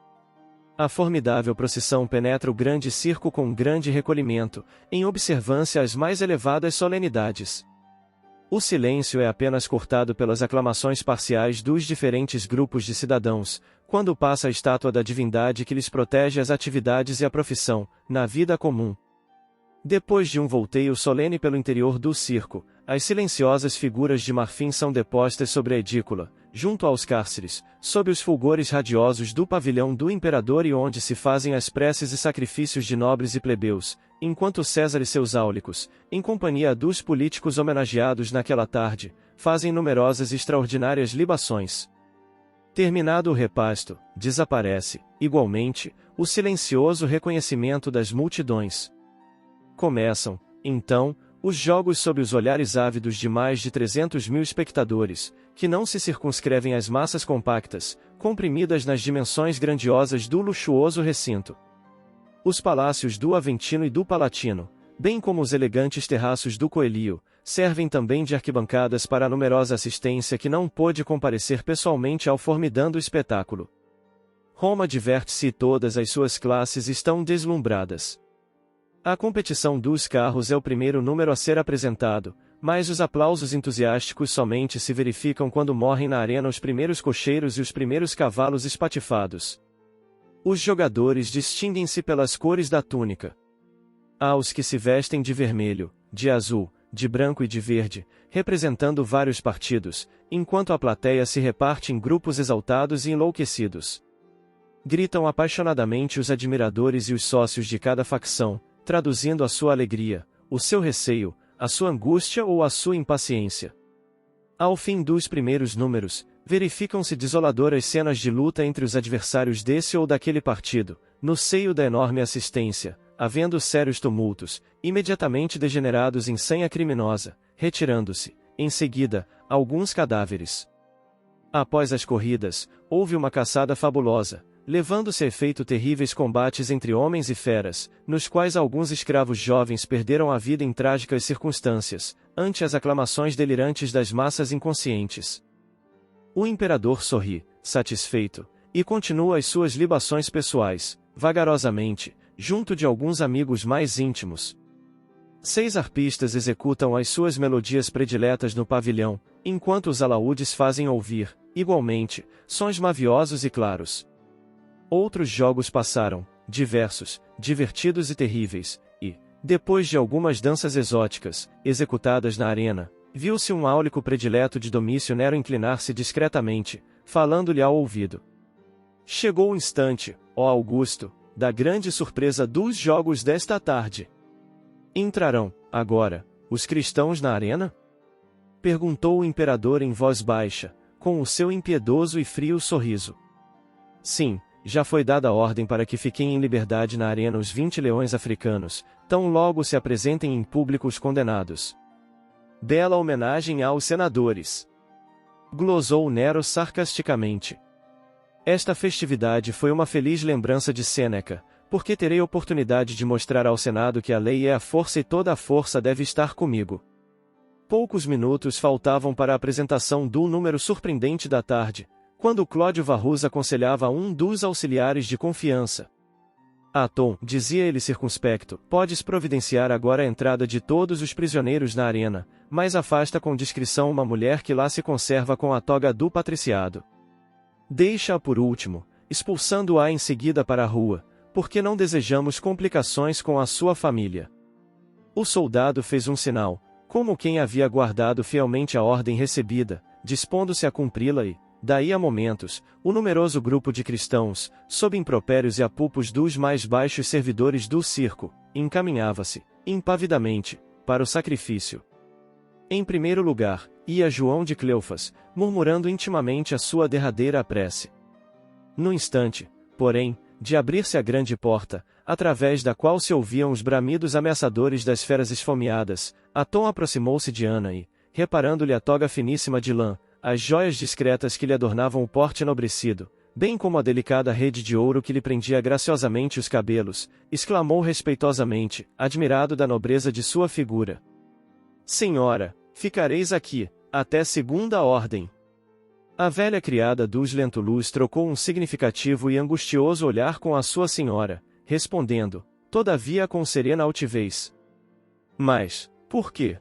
A formidável procissão penetra o grande circo com grande recolhimento, em observância às mais elevadas solenidades. O silêncio é apenas cortado pelas aclamações parciais dos diferentes grupos de cidadãos, quando passa a estátua da divindade que lhes protege as atividades e a profissão, na vida comum. Depois de um volteio solene pelo interior do circo, as silenciosas figuras de marfim são depostas sobre a edícula, junto aos cárceres, sob os fulgores radiosos do pavilhão do imperador e onde se fazem as preces e sacrifícios de nobres e plebeus, enquanto César e seus áulicos, em companhia dos políticos homenageados naquela tarde, fazem numerosas e extraordinárias libações. Terminado o repasto, desaparece, igualmente, o silencioso reconhecimento das multidões. Começam, então, os jogos sob os olhares ávidos de mais de 300.000 espectadores, que não se circunscrevem às massas compactas, comprimidas nas dimensões grandiosas do luxuoso recinto. Os palácios do Aventino e do Palatino, bem como os elegantes terraços do Coelho, servem também de arquibancadas para a numerosa assistência que não pôde comparecer pessoalmente ao formidando espetáculo. Roma diverte-se e todas as suas classes estão deslumbradas. A competição dos carros é o primeiro número a ser apresentado, mas os aplausos entusiásticos somente se verificam quando morrem na arena os primeiros cocheiros e os primeiros cavalos espatifados. Os jogadores distinguem-se pelas cores da túnica. Há os que se vestem de vermelho, de azul, de branco e de verde, representando vários partidos, enquanto a plateia se reparte em grupos exaltados e enlouquecidos. Gritam apaixonadamente os admiradores e os sócios de cada facção, traduzindo a sua alegria, o seu receio, a sua angústia ou a sua impaciência. Ao fim dos primeiros números, verificam-se desoladoras cenas de luta entre os adversários desse ou daquele partido, no seio da enorme assistência, havendo sérios tumultos, imediatamente degenerados em sanha criminosa, retirando-se, em seguida, alguns cadáveres. Após as corridas, houve uma caçada fabulosa, levando-se a efeito terríveis combates entre homens e feras, nos quais alguns escravos jovens perderam a vida em trágicas circunstâncias, ante as aclamações delirantes das massas inconscientes. O imperador sorri, satisfeito, e continua as suas libações pessoais, vagarosamente, junto de alguns amigos mais íntimos. 6 arpistas executam as suas melodias prediletas no pavilhão, enquanto os alaúdes fazem ouvir, igualmente, sons maviosos e claros. Outros jogos passaram, diversos, divertidos e terríveis, e, depois de algumas danças exóticas, executadas na arena, viu-se um áulico predileto de Domício Nero inclinar-se discretamente, falando-lhe ao ouvido. Chegou o instante, ó Augusto, da grande surpresa dos jogos desta tarde. Entrarão, agora, os cristãos na arena? Perguntou o imperador em voz baixa, com o seu impiedoso e frio sorriso. Sim, já foi dada a ordem para que fiquem em liberdade na arena os 20 leões africanos, tão logo se apresentem em público os condenados. Bela homenagem aos senadores! Glosou Nero sarcasticamente. Esta festividade foi uma feliz lembrança de Sêneca, porque terei oportunidade de mostrar ao Senado que a lei é a força e toda a força deve estar comigo. Poucos minutos faltavam para a apresentação do número surpreendente da tarde, quando Cláudio Varrus aconselhava a um dos auxiliares de confiança. Atom, dizia ele circunspecto, podes providenciar agora a entrada de todos os prisioneiros na arena, mas afasta com discrição uma mulher que lá se conserva com a toga do patriciado. Deixa-a por último, expulsando-a em seguida para a rua, porque não desejamos complicações com a sua família. O soldado fez um sinal, como quem havia guardado fielmente a ordem recebida, dispondo-se a cumpri-la e, daí a momentos, o numeroso grupo de cristãos, sob impropérios e apupos dos mais baixos servidores do circo, encaminhava-se, impavidamente, para o sacrifício. Em primeiro lugar, ia João de Cleofas, murmurando intimamente a sua derradeira prece. No instante, porém, de abrir-se a grande porta, através da qual se ouviam os bramidos ameaçadores das feras esfomeadas, Atom aproximou-se de Ana e, reparando-lhe a toga finíssima de lã, as joias discretas que lhe adornavam o porte enobrecido, bem como a delicada rede de ouro que lhe prendia graciosamente os cabelos, exclamou respeitosamente, admirado da nobreza de sua figura. Senhora, ficareis aqui, até segunda ordem. A velha criada dos Lentulus trocou um significativo e angustioso olhar com a sua senhora, respondendo, todavia com serena altivez. Mas, por quê?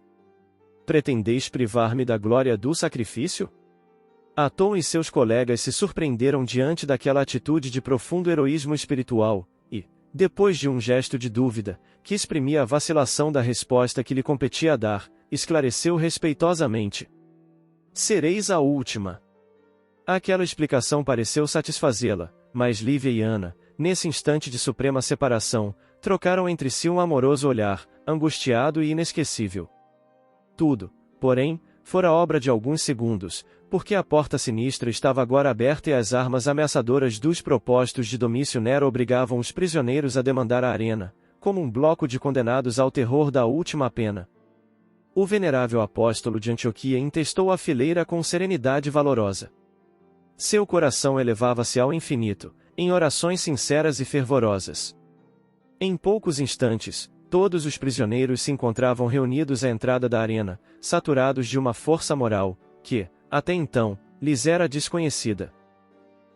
Pretendeis privar-me da glória do sacrifício? Atom e seus colegas se surpreenderam diante daquela atitude de profundo heroísmo espiritual, e, depois de um gesto de dúvida, que exprimia a vacilação da resposta que lhe competia dar, esclareceu respeitosamente. Sereis a última. Aquela explicação pareceu satisfazê-la, mas Lívia e Ana, nesse instante de suprema separação, trocaram entre si um amoroso olhar, angustiado e inesquecível. Tudo, porém, fora obra de alguns segundos, porque a porta sinistra estava agora aberta e as armas ameaçadoras dos propósitos de Domício Nero obrigavam os prisioneiros a demandar a arena, como um bloco de condenados ao terror da última pena. O venerável apóstolo de Antioquia intestou a fileira com serenidade valorosa. Seu coração elevava-se ao infinito, em orações sinceras e fervorosas. Em poucos instantes, todos os prisioneiros se encontravam reunidos à entrada da arena, saturados de uma força moral, que, até então, lhes era desconhecida.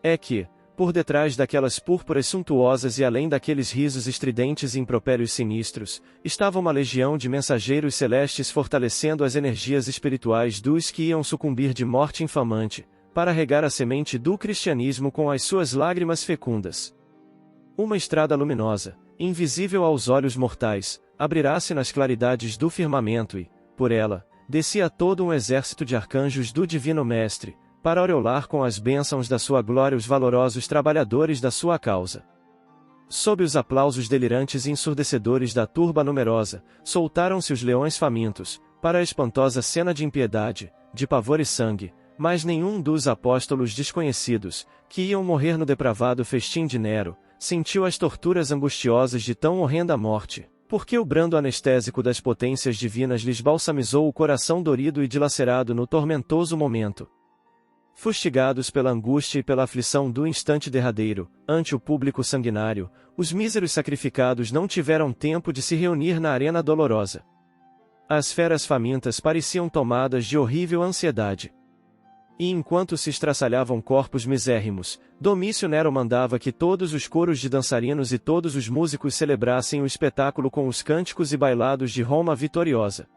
É que, por detrás daquelas púrpuras suntuosas e além daqueles risos estridentes e impropérios sinistros, estava uma legião de mensageiros celestes fortalecendo as energias espirituais dos que iam sucumbir de morte infamante, para regar a semente do cristianismo com as suas lágrimas fecundas. Uma estrada luminosa, invisível aos olhos mortais, abrirá-se nas claridades do firmamento e, por ela, descia todo um exército de arcanjos do Divino Mestre, para aureolar com as bênçãos da sua glória os valorosos trabalhadores da sua causa. Sob os aplausos delirantes e ensurdecedores da turba numerosa, soltaram-se os leões famintos, para a espantosa cena de impiedade, de pavor e sangue, mas nenhum dos apóstolos desconhecidos, que iam morrer no depravado festim de Nero, sentiu as torturas angustiosas de tão horrenda morte, porque o brando anestésico das potências divinas lhes balsamizou o coração dorido e dilacerado no tormentoso momento. Fustigados pela angústia e pela aflição do instante derradeiro, ante o público sanguinário, os míseros sacrificados não tiveram tempo de se reunir na arena dolorosa. As feras famintas pareciam tomadas de horrível ansiedade. E enquanto se estraçalhavam corpos misérrimos, Domício Nero mandava que todos os coros de dançarinos e todos os músicos celebrassem o espetáculo com os cânticos e bailados de Roma vitoriosa.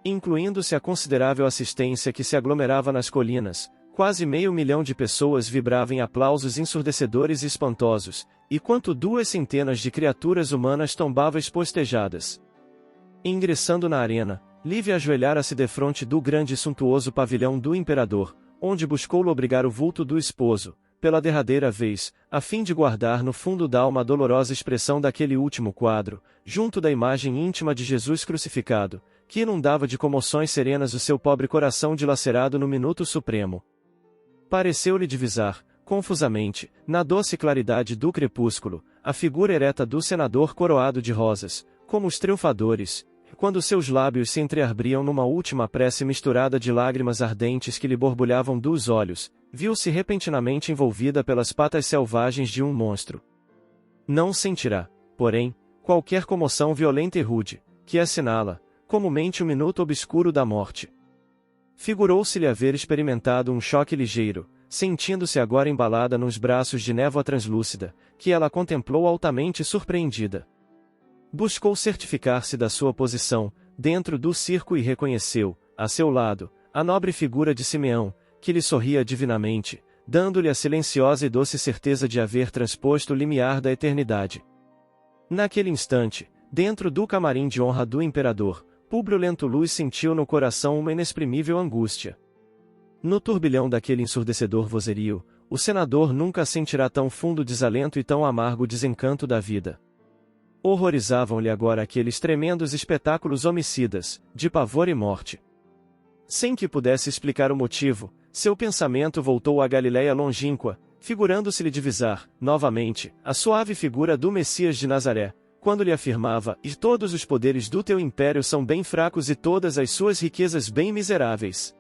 Incluindo-se a considerável assistência que se aglomerava nas colinas, quase 500 mil de pessoas vibravam em aplausos ensurdecedores e espantosos, e quanto 200 de criaturas humanas tombavam espostejadas. Ingressando na arena, Lívia ajoelhara-se defronte do grande e suntuoso pavilhão do imperador, onde buscou lobrigar o vulto do esposo, pela derradeira vez, a fim de guardar no fundo da alma a dolorosa expressão daquele último quadro, junto da imagem íntima de Jesus crucificado, que inundava de comoções serenas o seu pobre coração dilacerado no minuto supremo. Pareceu-lhe divisar, confusamente, na doce claridade do crepúsculo, a figura ereta do senador coroado de rosas, como os triunfadores, quando seus lábios se entreabriam numa última prece misturada de lágrimas ardentes que lhe borbulhavam dos olhos, viu-se repentinamente envolvida pelas patas selvagens de um monstro. Não sentirá, porém, qualquer comoção violenta e rude, que assinala, comumente o minuto obscuro da morte. Figurou-se-lhe haver experimentado um choque ligeiro, sentindo-se agora embalada nos braços de névoa translúcida, que ela contemplou altamente surpreendida. Buscou certificar-se da sua posição, dentro do circo e reconheceu, a seu lado, a nobre figura de Simeão, que lhe sorria divinamente, dando-lhe a silenciosa e doce certeza de haver transposto o limiar da eternidade. Naquele instante, dentro do camarim de honra do imperador, Públio Lentulus sentiu no coração uma inexprimível angústia. No turbilhão daquele ensurdecedor vozerio, o senador nunca sentirá tão fundo desalento e tão amargo desencanto da vida. Horrorizavam-lhe agora aqueles tremendos espetáculos homicidas, de pavor e morte. Sem que pudesse explicar o motivo, seu pensamento voltou à Galiléia longínqua, figurando-se-lhe divisar, novamente, a suave figura do Messias de Nazaré, quando lhe afirmava: "E todos os poderes do teu império são bem fracos e todas as suas riquezas bem miseráveis."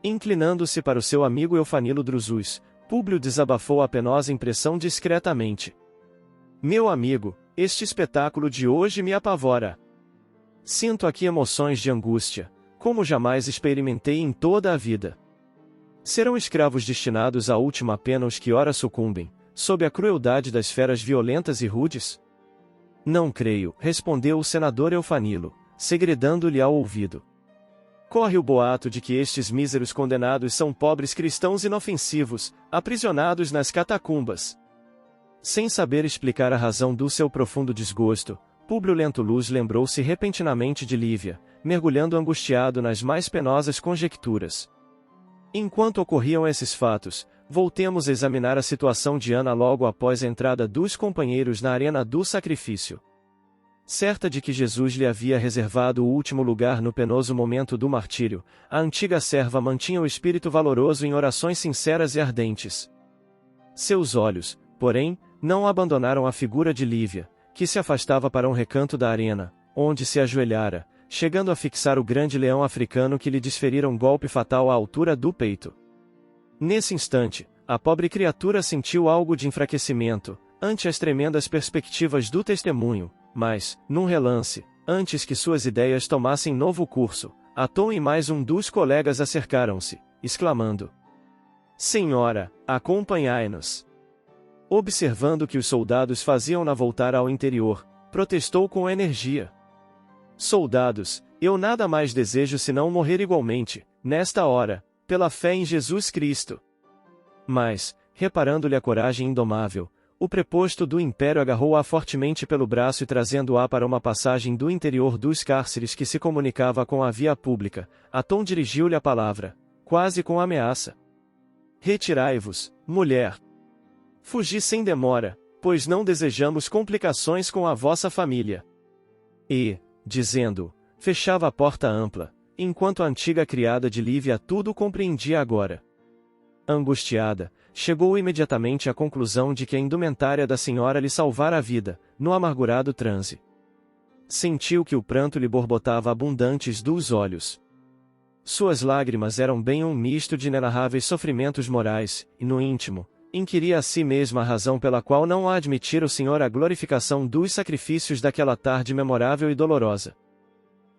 Inclinando-se para o seu amigo Eufanilo Drusus, Públio desabafou a penosa impressão discretamente. "Meu amigo, este espetáculo de hoje me apavora. Sinto aqui emoções de angústia, como jamais experimentei em toda a vida. Serão escravos destinados à última pena os que ora sucumbem, sob a crueldade das feras violentas e rudes? Não creio, respondeu o senador Eufanilo, segredando-lhe ao ouvido. Corre o boato de que estes míseros condenados são pobres cristãos inofensivos, aprisionados nas catacumbas. Sem saber explicar a razão do seu profundo desgosto, Públio Lentulus lembrou-se repentinamente de Lívia, mergulhando angustiado nas mais penosas conjecturas. Enquanto ocorriam esses fatos, voltemos a examinar a situação de Ana logo após a entrada dos companheiros na arena do sacrifício. Certa de que Jesus lhe havia reservado o último lugar no penoso momento do martírio, a antiga serva mantinha o espírito valoroso em orações sinceras e ardentes. Seus olhos, porém, não abandonaram a figura de Lívia, que se afastava para um recanto da arena, onde se ajoelhara, chegando a fixar o grande leão africano que lhe desferira um golpe fatal à altura do peito. Nesse instante, a pobre criatura sentiu algo de enfraquecimento, ante as tremendas perspectivas do testemunho, mas, num relance, antes que suas ideias tomassem novo curso, Atom e mais um dos colegas acercaram-se, exclamando: Senhora, acompanhai-nos. Observando que os soldados faziam-na voltar ao interior, protestou com energia: Soldados, eu nada mais desejo senão morrer igualmente, nesta hora, pela fé em Jesus Cristo. Mas, reparando-lhe a coragem indomável, o preposto do império agarrou-a fortemente pelo braço e trazendo-a para uma passagem do interior dos cárceres que se comunicava com a via pública, Atom dirigiu-lhe a palavra, quase com ameaça: Retirai-vos, mulher. Fugi sem demora, pois não desejamos complicações com a vossa família. E, dizendo, fechava a porta ampla, enquanto a antiga criada de Lívia tudo compreendia agora. Angustiada, chegou imediatamente à conclusão de que a indumentária da senhora lhe salvara a vida, no amargurado transe. Sentiu que o pranto lhe borbotava abundantes dos olhos. Suas lágrimas eram bem um misto de inenarráveis sofrimentos morais, e no íntimo, inquiria a si mesma a razão pela qual não a admitira o Senhor à glorificação dos sacrifícios daquela tarde memorável e dolorosa.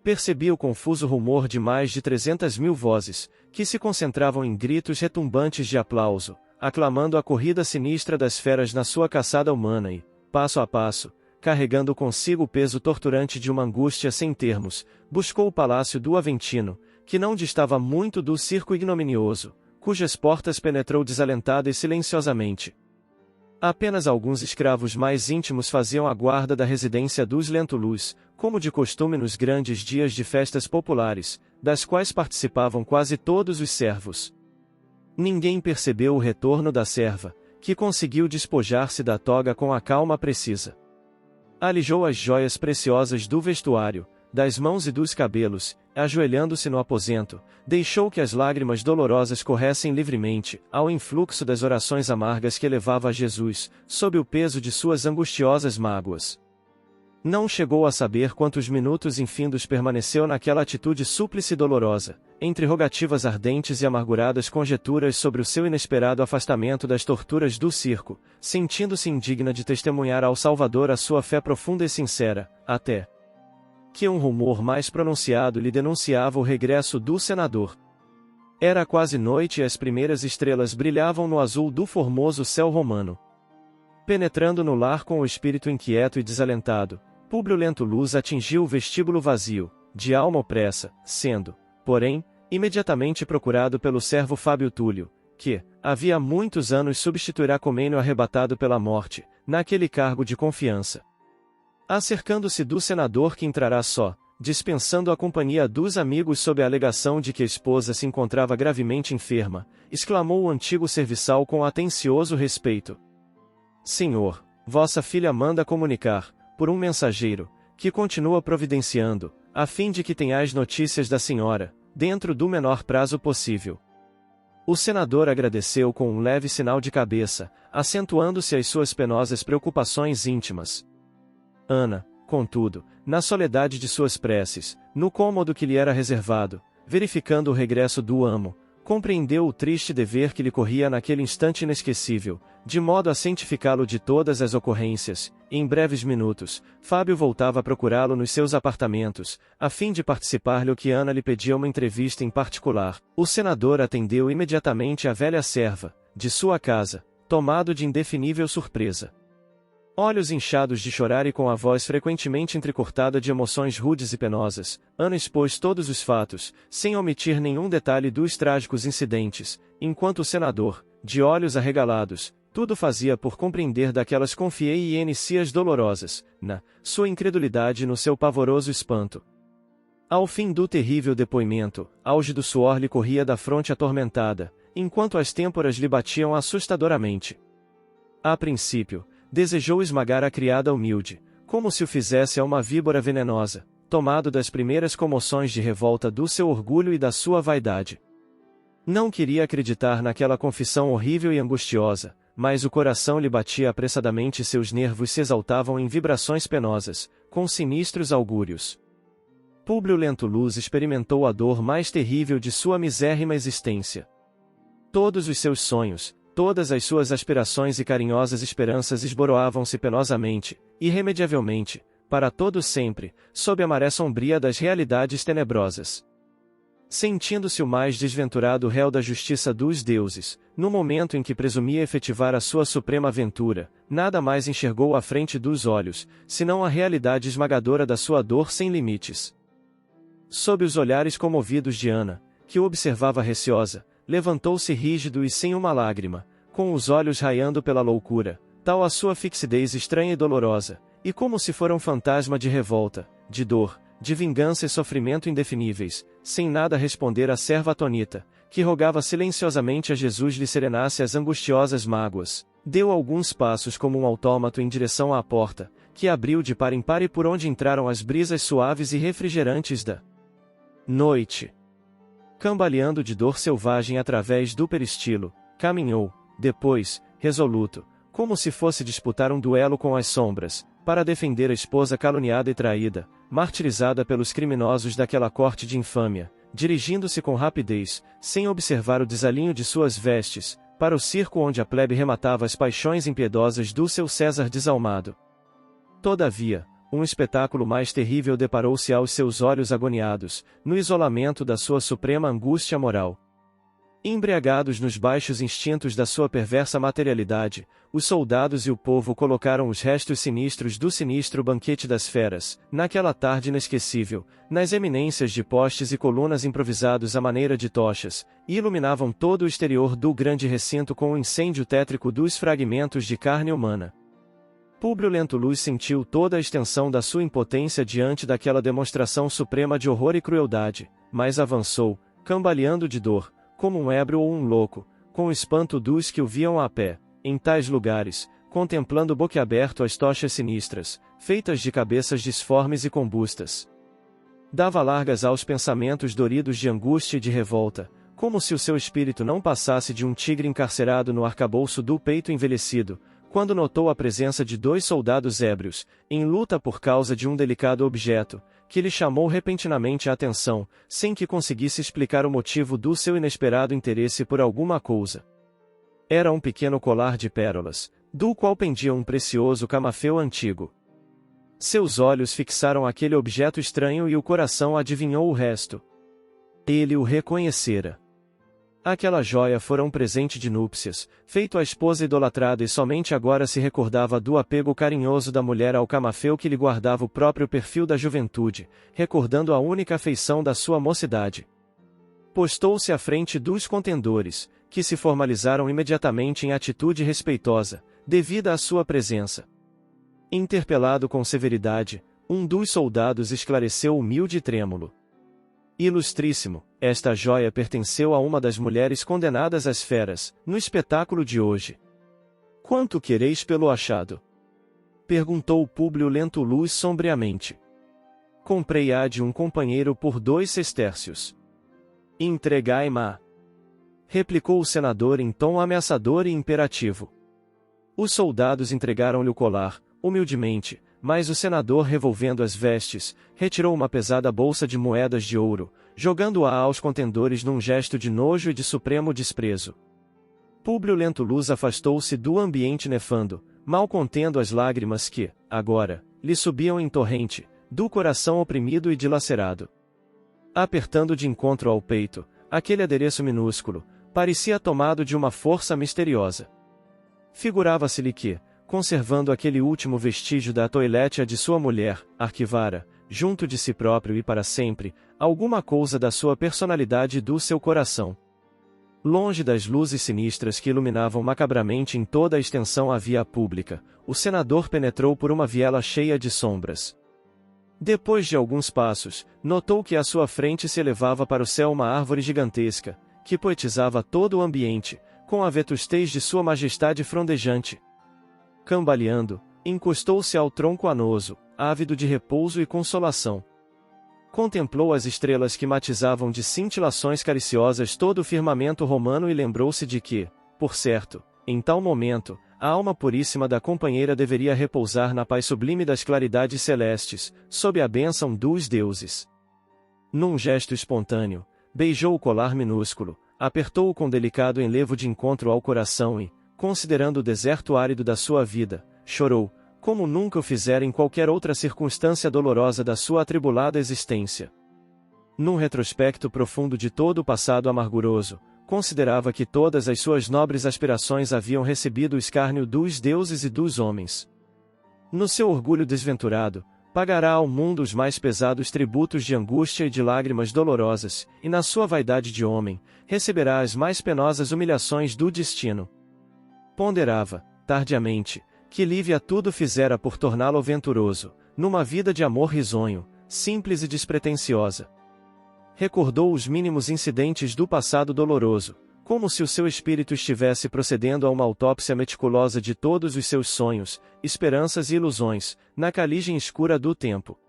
Percebia o confuso rumor de mais de 300.000 vozes, que se concentravam em gritos retumbantes de aplauso, aclamando a corrida sinistra das feras na sua caçada humana e, passo a passo, carregando consigo o peso torturante de uma angústia sem termos, buscou o palácio do Aventino, que não distava muito do circo ignominioso, cujas portas penetrou desalentada e silenciosamente. Apenas alguns escravos mais íntimos faziam a guarda da residência dos Lentulus, como de costume nos grandes dias de festas populares, das quais participavam quase todos os servos. Ninguém percebeu o retorno da serva, que conseguiu despojar-se da toga com a calma precisa. Alijou as joias preciosas do vestuário, das mãos e dos cabelos, ajoelhando-se no aposento, deixou que as lágrimas dolorosas corressem livremente, ao influxo das orações amargas que elevava a Jesus, sob o peso de suas angustiosas mágoas. Não chegou a saber quantos minutos infindos permaneceu naquela atitude súplice e dolorosa, entre rogativas ardentes e amarguradas conjecturas sobre o seu inesperado afastamento das torturas do circo, sentindo-se indigna de testemunhar ao Salvador a sua fé profunda e sincera, até que um rumor mais pronunciado lhe denunciava o regresso do senador. Era quase noite e as primeiras estrelas brilhavam no azul do formoso céu romano. Penetrando no lar com o espírito inquieto e desalentado, Públio Lentulus atingiu o vestíbulo vazio, de alma opressa, sendo, porém, imediatamente procurado pelo servo Fábio Túlio, que, havia muitos anos substituirá Comênio arrebatado pela morte, naquele cargo de confiança. Acercando-se do senador que entrará só, dispensando a companhia dos amigos sob a alegação de que a esposa se encontrava gravemente enferma, exclamou o antigo serviçal com atencioso respeito: Senhor, vossa filha manda comunicar, por um mensageiro, que continua providenciando, a fim de que tenhais notícias da senhora, dentro do menor prazo possível. O senador agradeceu com um leve sinal de cabeça, acentuando-se as suas penosas preocupações íntimas. Ana, contudo, na soledade de suas preces, no cômodo que lhe era reservado, verificando o regresso do amo, Compreendeu o triste dever que lhe corria naquele instante inesquecível, de modo a cientificá-lo de todas as ocorrências, e em breves minutos, Fábio voltava a procurá-lo nos seus apartamentos, a fim de participar-lhe o que Ana lhe pedia uma entrevista em particular. O senador atendeu imediatamente a velha serva, de sua casa, tomado de indefinível surpresa. Olhos inchados de chorar e com a voz frequentemente entrecortada de emoções rudes e penosas, Ana expôs todos os fatos, sem omitir nenhum detalhe dos trágicos incidentes, enquanto o senador, de olhos arregalados, tudo fazia por compreender daquelas confiei e enicias dolorosas, na sua incredulidade e no seu pavoroso espanto. Ao fim do terrível depoimento, auge do suor lhe corria da fronte atormentada, enquanto as têmporas lhe batiam assustadoramente. A princípio, desejou esmagar a criada humilde, como se o fizesse a uma víbora venenosa, tomado das primeiras comoções de revolta do seu orgulho e da sua vaidade. Não queria acreditar naquela confissão horrível e angustiosa, mas o coração lhe batia apressadamente e seus nervos se exaltavam em vibrações penosas, com sinistros augúrios. Públio Lentulus experimentou a dor mais terrível de sua misérrima existência. Todos os seus sonhos, todas as suas aspirações e carinhosas esperanças esboroavam-se penosamente, irremediavelmente, para todo sempre, sob a maré sombria das realidades tenebrosas. Sentindo-se o mais desventurado réu da justiça dos deuses, no momento em que presumia efetivar a sua suprema aventura, nada mais enxergou à frente dos olhos, senão a realidade esmagadora da sua dor sem limites. Sob os olhares comovidos de Ana, que o observava receosa, levantou-se rígido e sem uma lágrima, com os olhos raiando pela loucura, tal a sua fixidez estranha e dolorosa, e como se fora um fantasma de revolta, de dor, de vingança e sofrimento indefiníveis, sem nada responder à serva atonita, que rogava silenciosamente a Jesus lhe serenasse as angustiosas mágoas. Deu alguns passos como um autômato em direção à porta, que abriu de par em par e por onde entraram as brisas suaves e refrigerantes da noite. Cambaleando de dor selvagem através do peristilo, caminhou, depois, resoluto, como se fosse disputar um duelo com as sombras, para defender a esposa caluniada e traída, martirizada pelos criminosos daquela corte de infâmia, dirigindo-se com rapidez, sem observar o desalinho de suas vestes, para o circo onde a plebe rematava as paixões impiedosas do seu César desalmado. Todavia, um espetáculo mais terrível deparou-se aos seus olhos agoniados, no isolamento da sua suprema angústia moral. Embriagados nos baixos instintos da sua perversa materialidade, os soldados e o povo colocaram os restos sinistros do sinistro banquete das feras, naquela tarde inesquecível, nas eminências de postes e colunas improvisados à maneira de tochas, e iluminavam todo o exterior do grande recinto com o incêndio tétrico dos fragmentos de carne humana. Públio Lentulus sentiu toda a extensão da sua impotência diante daquela demonstração suprema de horror e crueldade, mas avançou, cambaleando de dor, como um ébrio ou um louco, com o espanto dos que o viam a pé, em tais lugares, contemplando boquiaberto as tochas sinistras, feitas de cabeças disformes e combustas. Dava largas aos pensamentos doridos de angústia e de revolta, como se o seu espírito não passasse de um tigre encarcerado no arcabouço do peito envelhecido, quando notou a presença de 2 soldados ébrios, em luta por causa de um delicado objeto, que lhe chamou repentinamente a atenção, sem que conseguisse explicar o motivo do seu inesperado interesse por alguma coisa. Era um pequeno colar de pérolas, do qual pendia um precioso camafeu antigo. Seus olhos fixaram aquele objeto estranho e o coração adivinhou o resto. Ele o reconhecera. Aquela joia fora um presente de núpcias, feito à esposa idolatrada e somente agora se recordava do apego carinhoso da mulher ao camafeu que lhe guardava o próprio perfil da juventude, recordando a única afeição da sua mocidade. Postou-se à frente dos contendores, que se formalizaram imediatamente em atitude respeitosa, devida à sua presença. Interpelado com severidade, um dos soldados esclareceu humilde e trêmulo. Ilustríssimo, esta joia pertenceu a uma das mulheres condenadas às feras, no espetáculo de hoje. Quanto quereis pelo achado? Perguntou Públio Lentulus sombriamente. Comprei-a de um companheiro por 2 sestércios. Entregai-ma. Replicou o senador em tom ameaçador e imperativo. Os soldados entregaram-lhe o colar, humildemente, mas o senador, revolvendo as vestes, retirou uma pesada bolsa de moedas de ouro, jogando-a aos contendores num gesto de nojo e de supremo desprezo. Públio Lentulus afastou-se do ambiente nefando, mal contendo as lágrimas que, agora, lhe subiam em torrente, do coração oprimido e dilacerado. Apertando de encontro ao peito, aquele adereço minúsculo, parecia tomado de uma força misteriosa. Figurava-se-lhe que, conservando aquele último vestígio da toilette de sua mulher, arquivara, junto de si próprio e para sempre, alguma coisa da sua personalidade e do seu coração. Longe das luzes sinistras que iluminavam macabramente em toda a extensão a via pública, o senador penetrou por uma viela cheia de sombras. Depois de alguns passos, notou que à sua frente se elevava para o céu uma árvore gigantesca, que poetizava todo o ambiente, com a vetustez de sua majestade frondejante. Cambaleando, encostou-se ao tronco anoso, ávido de repouso e consolação. Contemplou as estrelas que matizavam de cintilações cariciosas todo o firmamento romano e lembrou-se de que, por certo, em tal momento, a alma puríssima da companheira deveria repousar na paz sublime das claridades celestes, sob a bênção dos deuses. Num gesto espontâneo, beijou o colar minúsculo, apertou-o com delicado enlevo de encontro ao coração e, considerando o deserto árido da sua vida, chorou, como nunca o fizera em qualquer outra circunstância dolorosa da sua atribulada existência. Num retrospecto profundo de todo o passado amarguroso, considerava que todas as suas nobres aspirações haviam recebido o escárnio dos deuses e dos homens. No seu orgulho desventurado, pagará ao mundo os mais pesados tributos de angústia e de lágrimas dolorosas, e na sua vaidade de homem, receberá as mais penosas humilhações do destino. Ponderava, tardiamente, que Lívia tudo fizera por torná-lo venturoso, numa vida de amor risonho, simples e despretensiosa. Recordou os mínimos incidentes do passado doloroso, como se o seu espírito estivesse procedendo a uma autópsia meticulosa de todos os seus sonhos, esperanças e ilusões, na caligem escura do tempo.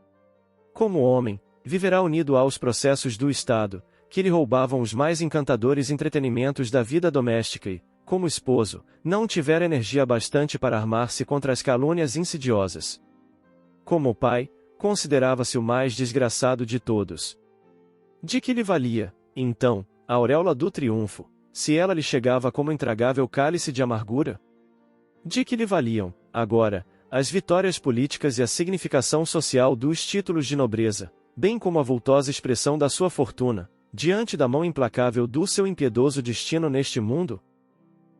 Como homem, viverá unido aos processos do Estado, que lhe roubavam os mais encantadores entretenimentos da vida doméstica e, como esposo, não tivera energia bastante para armar-se contra as calúnias insidiosas. Como pai, considerava-se o mais desgraçado de todos. De que lhe valia, então, a auréola do triunfo, se ela lhe chegava como intragável cálice de amargura? De que lhe valiam, agora, as vitórias políticas e a significação social dos títulos de nobreza, bem como a vultosa expressão da sua fortuna, diante da mão implacável do seu impiedoso destino neste mundo?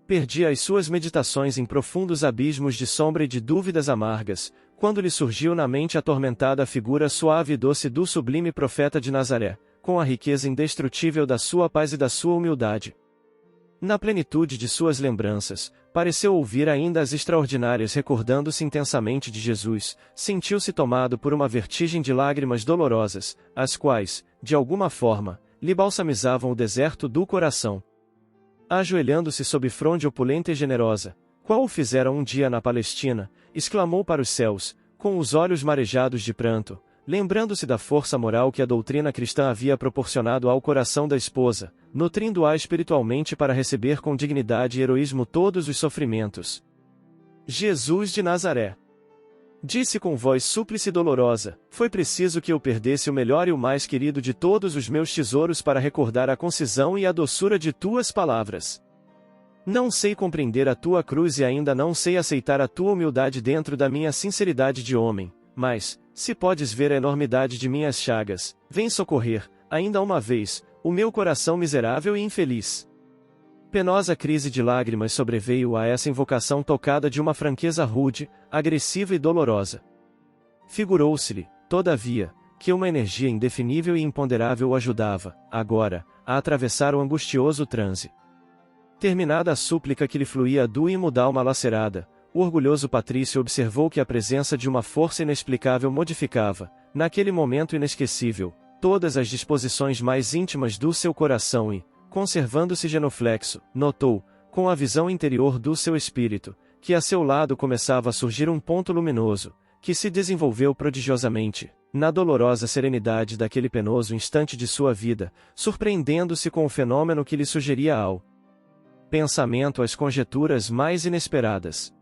Perdia as suas meditações em profundos abismos de sombra e de dúvidas amargas, quando lhe surgiu na mente atormentada a figura suave e doce do sublime profeta de Nazaré, com a riqueza indestrutível da sua paz e da sua humildade. Na plenitude de suas lembranças, pareceu ouvir ainda as extraordinárias recordando-se intensamente de Jesus, sentiu-se tomado por uma vertigem de lágrimas dolorosas, as quais, de alguma forma, lhe balsamizavam o deserto do coração. Ajoelhando-se sob fronde opulenta e generosa, qual o fizera um dia na Palestina, exclamou para os céus, com os olhos marejados de pranto, lembrando-se da força moral que a doutrina cristã havia proporcionado ao coração da esposa, nutrindo-a espiritualmente para receber com dignidade e heroísmo todos os sofrimentos. Jesus de Nazaré! Disse com voz súplice e dolorosa, foi preciso que eu perdesse o melhor e o mais querido de todos os meus tesouros para recordar a concisão e a doçura de tuas palavras. Não sei compreender a tua cruz e ainda não sei aceitar a tua humildade dentro da minha sinceridade de homem, mas, se podes ver a enormidade de minhas chagas, vem socorrer, ainda uma vez, o meu coração miserável e infeliz. Penosa crise de lágrimas sobreveio a essa invocação tocada de uma franqueza rude, agressiva e dolorosa. Figurou-se-lhe, todavia, que uma energia indefinível e imponderável o ajudava, agora, a atravessar o angustioso transe. Terminada a súplica que lhe fluía do imo d'alma lacerada, o orgulhoso patrício observou que a presença de uma força inexplicável modificava, naquele momento inesquecível, todas as disposições mais íntimas do seu coração e, conservando-se genuflexo, notou, com a visão interior do seu espírito, que a seu lado começava a surgir um ponto luminoso, que se desenvolveu prodigiosamente, na dolorosa serenidade daquele penoso instante de sua vida, surpreendendo-se com o fenômeno que lhe sugeria ao pensamento as conjecturas mais inesperadas.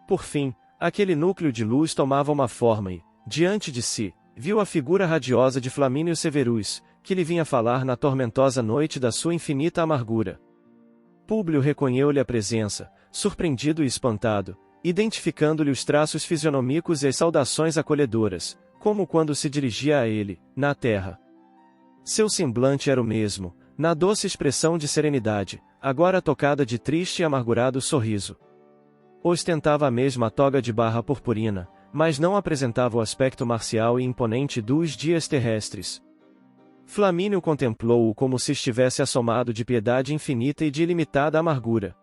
Por fim, aquele núcleo de luz tomava uma forma e, diante de si, viu a figura radiosa de Flamínio Severus, que lhe vinha falar na tormentosa noite da sua infinita amargura. Públio reconheceu-lhe a presença, surpreendido e espantado, identificando-lhe os traços fisionômicos e as saudações acolhedoras, como quando se dirigia a ele, na terra. Seu semblante era o mesmo, na doce expressão de serenidade, agora tocada de triste e amargurado sorriso. Ostentava a mesma toga de barra purpurina, mas não apresentava o aspecto marcial e imponente dos dias terrestres. Flamínio contemplou-o como se estivesse assomado de piedade infinita e de ilimitada amargura.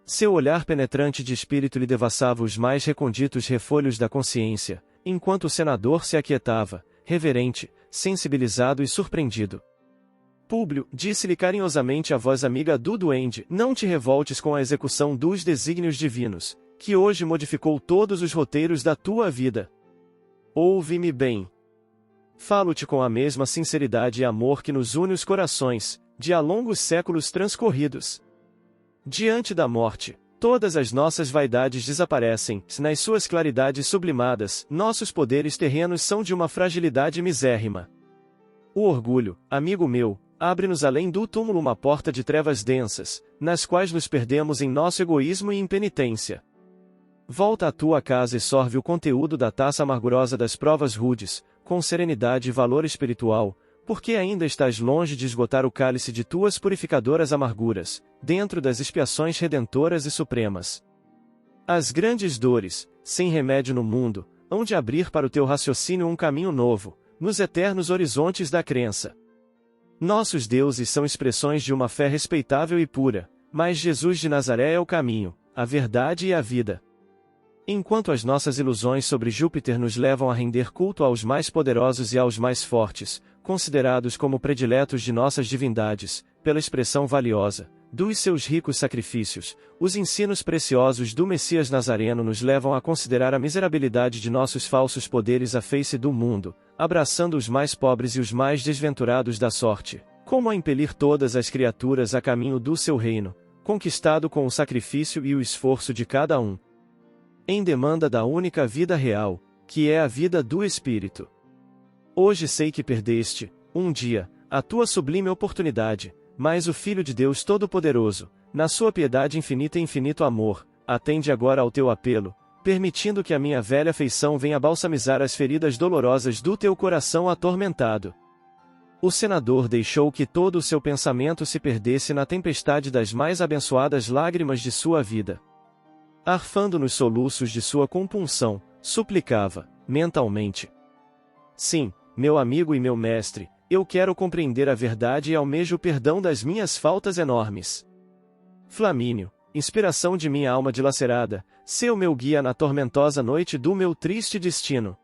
Seu olhar penetrante de espírito lhe devassava os mais recônditos refolhos da consciência, enquanto o senador se aquietava, reverente, sensibilizado e surpreendido. Públio, disse-lhe carinhosamente a voz amiga do duende, não te revoltes com a execução dos desígnios divinos, que hoje modificou todos os roteiros da tua vida. Ouve-me bem. Falo-te com a mesma sinceridade e amor que nos une os corações, de há longos séculos transcorridos. Diante da morte, todas as nossas vaidades desaparecem, nas suas claridades sublimadas, nossos poderes terrenos são de uma fragilidade misérrima. O orgulho, amigo meu, abre-nos além do túmulo uma porta de trevas densas, nas quais nos perdemos em nosso egoísmo e impenitência. Volta à tua casa e sorve o conteúdo da taça amargurosa das provas rudes, com serenidade e valor espiritual, porque ainda estás longe de esgotar o cálice de tuas purificadoras amarguras, dentro das expiações redentoras e supremas. As grandes dores, sem remédio no mundo, hão de abrir para o teu raciocínio um caminho novo, nos eternos horizontes da crença. Nossos deuses são expressões de uma fé respeitável e pura, mas Jesus de Nazaré é o caminho, a verdade e a vida. Enquanto as nossas ilusões sobre Júpiter nos levam a render culto aos mais poderosos e aos mais fortes, considerados como prediletos de nossas divindades, pela expressão valiosa dos seus ricos sacrifícios, os ensinos preciosos do Messias Nazareno nos levam a considerar a miserabilidade de nossos falsos poderes à face do mundo, abraçando os mais pobres e os mais desventurados da sorte, como a impelir todas as criaturas a caminho do seu reino, conquistado com o sacrifício e o esforço de cada um, em demanda da única vida real, que é a vida do Espírito. Hoje sei que perdeste, um dia, a tua sublime oportunidade, mas o Filho de Deus Todo-Poderoso, na sua piedade infinita e infinito amor, atende agora ao teu apelo, permitindo que a minha velha afeição venha balsamizar as feridas dolorosas do teu coração atormentado. O senador deixou que todo o seu pensamento se perdesse na tempestade das mais abençoadas lágrimas de sua vida. Arfando nos soluços de sua compunção, suplicava, mentalmente: sim, meu amigo e meu mestre, eu quero compreender a verdade e almejo o perdão das minhas faltas enormes. Flamínio, inspiração de minha alma dilacerada, sê o meu guia na tormentosa noite do meu triste destino.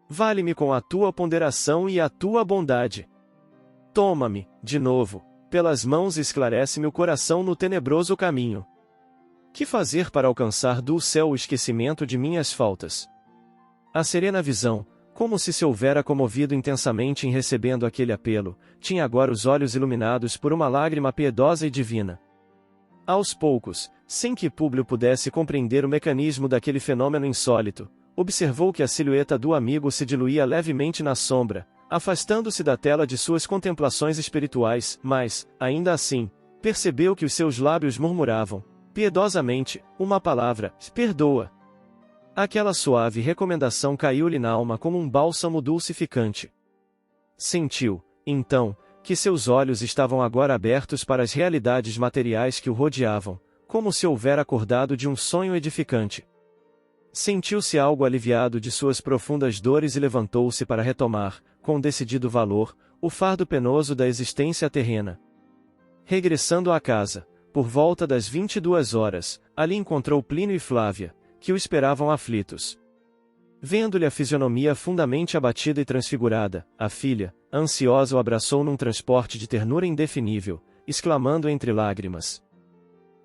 Vale-me com a tua ponderação e a tua bondade. Toma-me, de novo, pelas mãos e esclarece-me o coração no tenebroso caminho. Que fazer para alcançar do céu o esquecimento de minhas faltas? A serena visão, como se houvera comovido intensamente em recebendo aquele apelo, tinha agora os olhos iluminados por uma lágrima piedosa e divina. Aos poucos, sem que Públio pudesse compreender o mecanismo daquele fenômeno insólito, observou que a silhueta do amigo se diluía levemente na sombra, afastando-se da tela de suas contemplações espirituais, mas, ainda assim, percebeu que os seus lábios murmuravam, piedosamente, uma palavra: perdoa. Aquela suave recomendação caiu-lhe na alma como um bálsamo dulcificante. Sentiu, então, que seus olhos estavam agora abertos para as realidades materiais que o rodeavam, como se houvera acordado de um sonho edificante. Sentiu-se algo aliviado de suas profundas dores e levantou-se para retomar, com decidido valor, o fardo penoso da existência terrena. Regressando à casa, por volta das 22 horas, ali encontrou Plínio e Flávia, que o esperavam aflitos. Vendo-lhe a fisionomia fundamente abatida e transfigurada, a filha, ansiosa, o abraçou num transporte de ternura indefinível, exclamando entre lágrimas: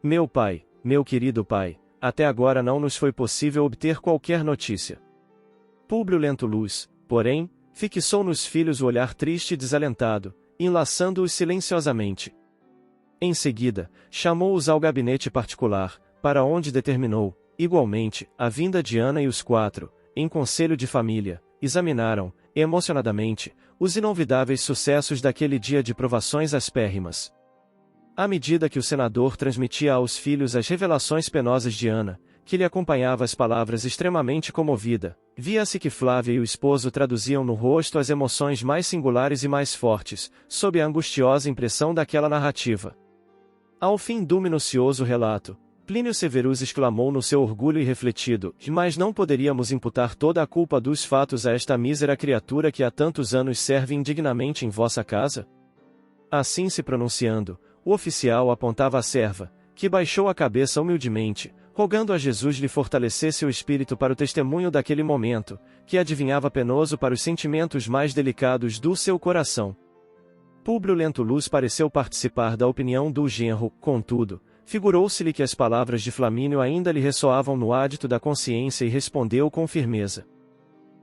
meu pai, meu querido pai, até agora não nos foi possível obter qualquer notícia. Públio Lentulus, porém, fixou nos filhos o olhar triste e desalentado, enlaçando-os silenciosamente. Em seguida, chamou-os ao gabinete particular, para onde determinou, igualmente, a vinda de Ana e os quatro, em conselho de família, examinaram, emocionadamente, os inolvidáveis sucessos daquele dia de provações aspérrimas. À medida que o senador transmitia aos filhos as revelações penosas de Ana, que lhe acompanhava as palavras extremamente comovida, via-se que Flávia e o esposo traduziam no rosto as emoções mais singulares e mais fortes, sob a angustiosa impressão daquela narrativa. Ao fim do minucioso relato, Plínio Severus exclamou no seu orgulho irrefletido: mas não poderíamos imputar toda a culpa dos fatos a esta mísera criatura que há tantos anos serve indignamente em vossa casa? Assim se pronunciando, o oficial apontava a serva, que baixou a cabeça humildemente, rogando a Jesus lhe fortalecesse o espírito para o testemunho daquele momento, que adivinhava penoso para os sentimentos mais delicados do seu coração. Públio Lentulus pareceu participar da opinião do genro, contudo, figurou-se-lhe que as palavras de Flamínio ainda lhe ressoavam no ádito da consciência e respondeu com firmeza: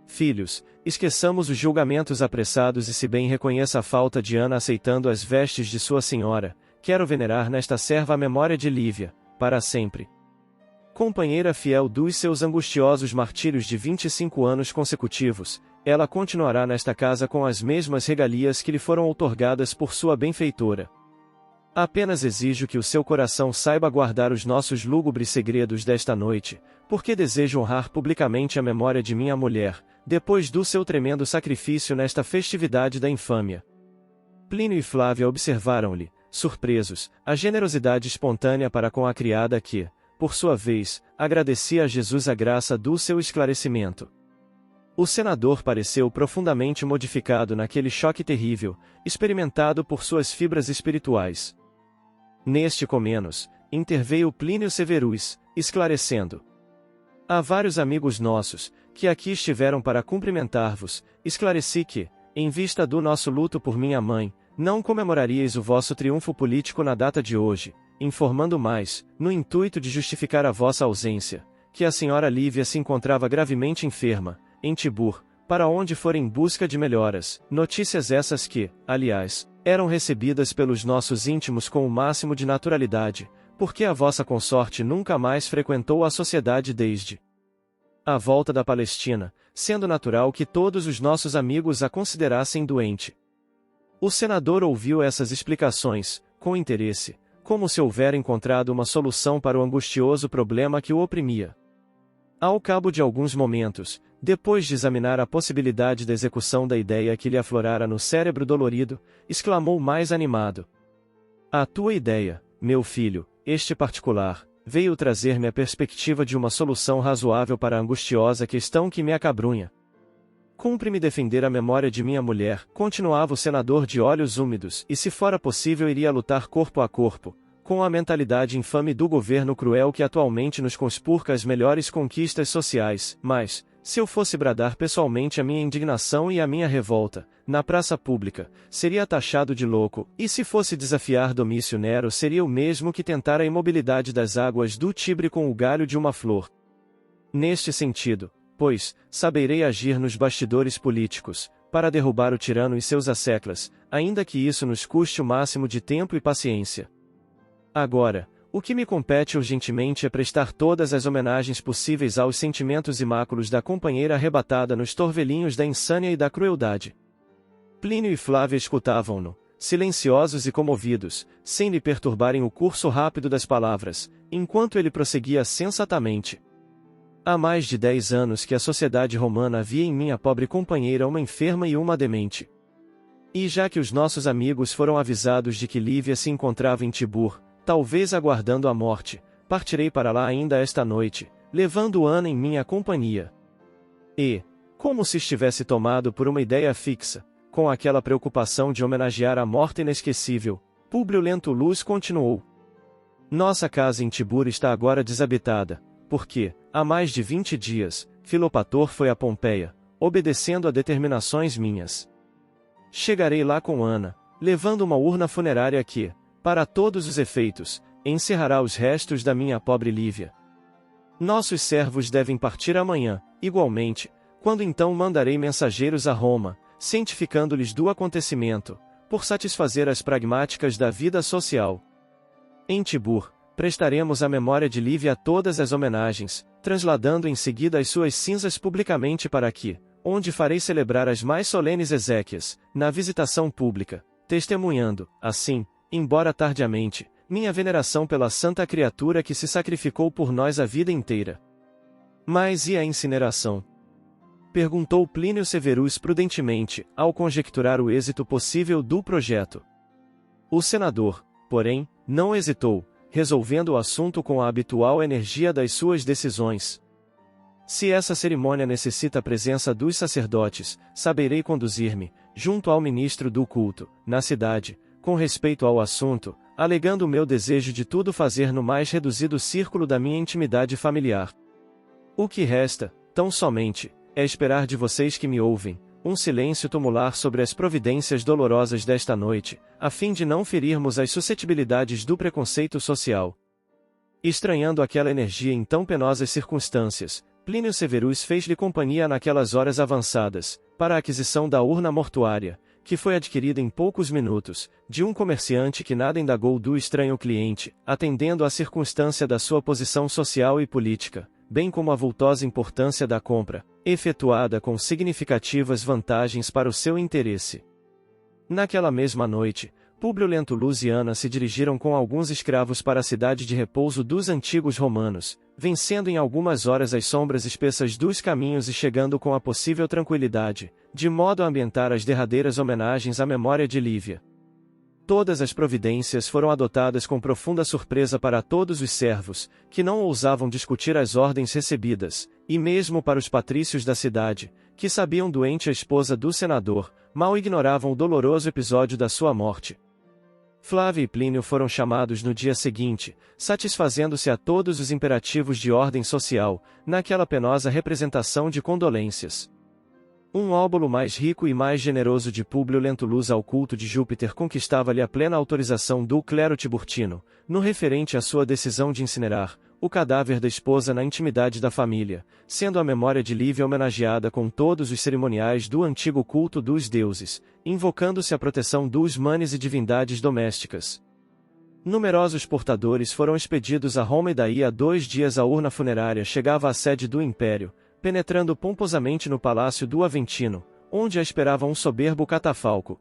Filhos, esqueçamos os julgamentos apressados e se bem reconheça a falta de Ana aceitando as vestes de sua senhora, quero venerar nesta serva a memória de Lívia, para sempre. Companheira fiel dos seus angustiosos martírios de 25 anos consecutivos, ela continuará nesta casa com as mesmas regalias que lhe foram outorgadas por sua benfeitora. Apenas exijo que o seu coração saiba guardar os nossos lúgubres segredos desta noite, porque desejo honrar publicamente a memória de minha mulher, depois do seu tremendo sacrifício nesta festividade da infâmia. Plínio e Flávia observaram-lhe, surpresos, a generosidade espontânea para com a criada que, por sua vez, agradecia a Jesus a graça do seu esclarecimento. O senador pareceu profundamente modificado naquele choque terrível, experimentado por suas fibras espirituais. Neste comenos, interveio Plínio Severus, esclarecendo: há vários amigos nossos, que aqui estiveram para cumprimentar-vos, esclareci que, em vista do nosso luto por minha mãe, não comemoraríeis o vosso triunfo político na data de hoje, informando mais, no intuito de justificar a vossa ausência, que a senhora Lívia se encontrava gravemente enferma, em Tibur, para onde for em busca de melhoras, notícias essas que, aliás, eram recebidas pelos nossos íntimos com o máximo de naturalidade, porque a vossa consorte nunca mais frequentou a sociedade desde a volta da Palestina, sendo natural que todos os nossos amigos a considerassem doente. O senador ouviu essas explicações, com interesse, como se houvera encontrado uma solução para o angustioso problema que o oprimia. Ao cabo de alguns momentos, depois de examinar a possibilidade da execução da ideia que lhe aflorara no cérebro dolorido, exclamou mais animado: a tua ideia, meu filho, este particular, veio trazer-me a perspectiva de uma solução razoável para a angustiosa questão que me acabrunha. Cumpre-me defender a memória de minha mulher, continuava o senador de olhos úmidos, e se fora possível iria lutar corpo a corpo, com a mentalidade infame do governo cruel que atualmente nos conspurca as melhores conquistas sociais, mas, se eu fosse bradar pessoalmente a minha indignação e a minha revolta, na praça pública, seria taxado de louco, e se fosse desafiar Domício Nero seria o mesmo que tentar a imobilidade das águas do Tibre com o galho de uma flor. Neste sentido, pois, saberei agir nos bastidores políticos, para derrubar o tirano e seus asseclas, ainda que isso nos custe o máximo de tempo e paciência. Agora, o que me compete urgentemente é prestar todas as homenagens possíveis aos sentimentos imáculos da companheira arrebatada nos torvelinhos da insânia e da crueldade. Plínio e Flávia escutavam-no, silenciosos e comovidos, sem lhe perturbarem o curso rápido das palavras, enquanto ele prosseguia sensatamente. Há mais de 10 anos que a sociedade romana via em minha pobre companheira uma enferma e uma demente. E já que os nossos amigos foram avisados de que Lívia se encontrava em Tibur, talvez aguardando a morte, partirei para lá ainda esta noite, levando Ana em minha companhia. E, como se estivesse tomado por uma ideia fixa, com aquela preocupação de homenagear a morte inesquecível, Públio Lentulus continuou: nossa casa em Tibur está agora desabitada, porque, há mais de 20 dias, Filopator foi a Pompeia, obedecendo a determinações minhas. Chegarei lá com Ana, levando uma urna funerária que, para todos os efeitos, encerrará os restos da minha pobre Lívia. Nossos servos devem partir amanhã, igualmente, quando então mandarei mensageiros a Roma, cientificando-lhes do acontecimento, por satisfazer as pragmáticas da vida social. Em Tibur, prestaremos à memória de Lívia todas as homenagens, transladando em seguida as suas cinzas publicamente para que, onde farei celebrar as mais solenes exéquias, na visitação pública, testemunhando, assim, embora tardiamente, minha veneração pela santa criatura que se sacrificou por nós a vida inteira. Mas e a incineração? Perguntou Plínio Severus prudentemente, ao conjecturar o êxito possível do projeto. O senador, porém, não hesitou, resolvendo o assunto com a habitual energia das suas decisões. Se essa cerimônia necessita a presença dos sacerdotes, saberei conduzir-me, junto ao ministro do culto, na cidade, com respeito ao assunto, alegando o meu desejo de tudo fazer no mais reduzido círculo da minha intimidade familiar. O que resta, tão somente, é esperar de vocês que me ouvem, um silêncio tumular sobre as providências dolorosas desta noite, a fim de não ferirmos as suscetibilidades do preconceito social. Estranhando aquela energia em tão penosas circunstâncias, Plínio Severus fez-lhe companhia naquelas horas avançadas, para a aquisição da urna mortuária, que foi adquirida em poucos minutos, de um comerciante que nada indagou do estranho cliente, atendendo à circunstância da sua posição social e política, bem como a vultosa importância da compra, efetuada com significativas vantagens para o seu interesse. Naquela mesma noite, Públio Lentulus e Ana se dirigiram com alguns escravos para a cidade de repouso dos antigos romanos, vencendo em algumas horas as sombras espessas dos caminhos e chegando com a possível tranquilidade, de modo a ambientar as derradeiras homenagens à memória de Lívia. Todas as providências foram adotadas com profunda surpresa para todos os servos, que não ousavam discutir as ordens recebidas, e mesmo para os patrícios da cidade, que sabiam doente a esposa do senador, mal ignoravam o doloroso episódio da sua morte. Flávio e Plínio foram chamados no dia seguinte, satisfazendo-se a todos os imperativos de ordem social, naquela penosa representação de condolências. Um óbolo mais rico e mais generoso de Públio Lentulus ao culto de Júpiter conquistava-lhe a plena autorização do clero tiburtino, no referente à sua decisão de incinerar o cadáver da esposa na intimidade da família, sendo a memória de Lívia homenageada com todos os cerimoniais do antigo culto dos deuses, invocando-se a proteção dos manes e divindades domésticas. Numerosos portadores foram expedidos a Roma e daí a 2 dias a urna funerária chegava à sede do Império, penetrando pomposamente no Palácio do Aventino, onde a esperava um soberbo catafalco.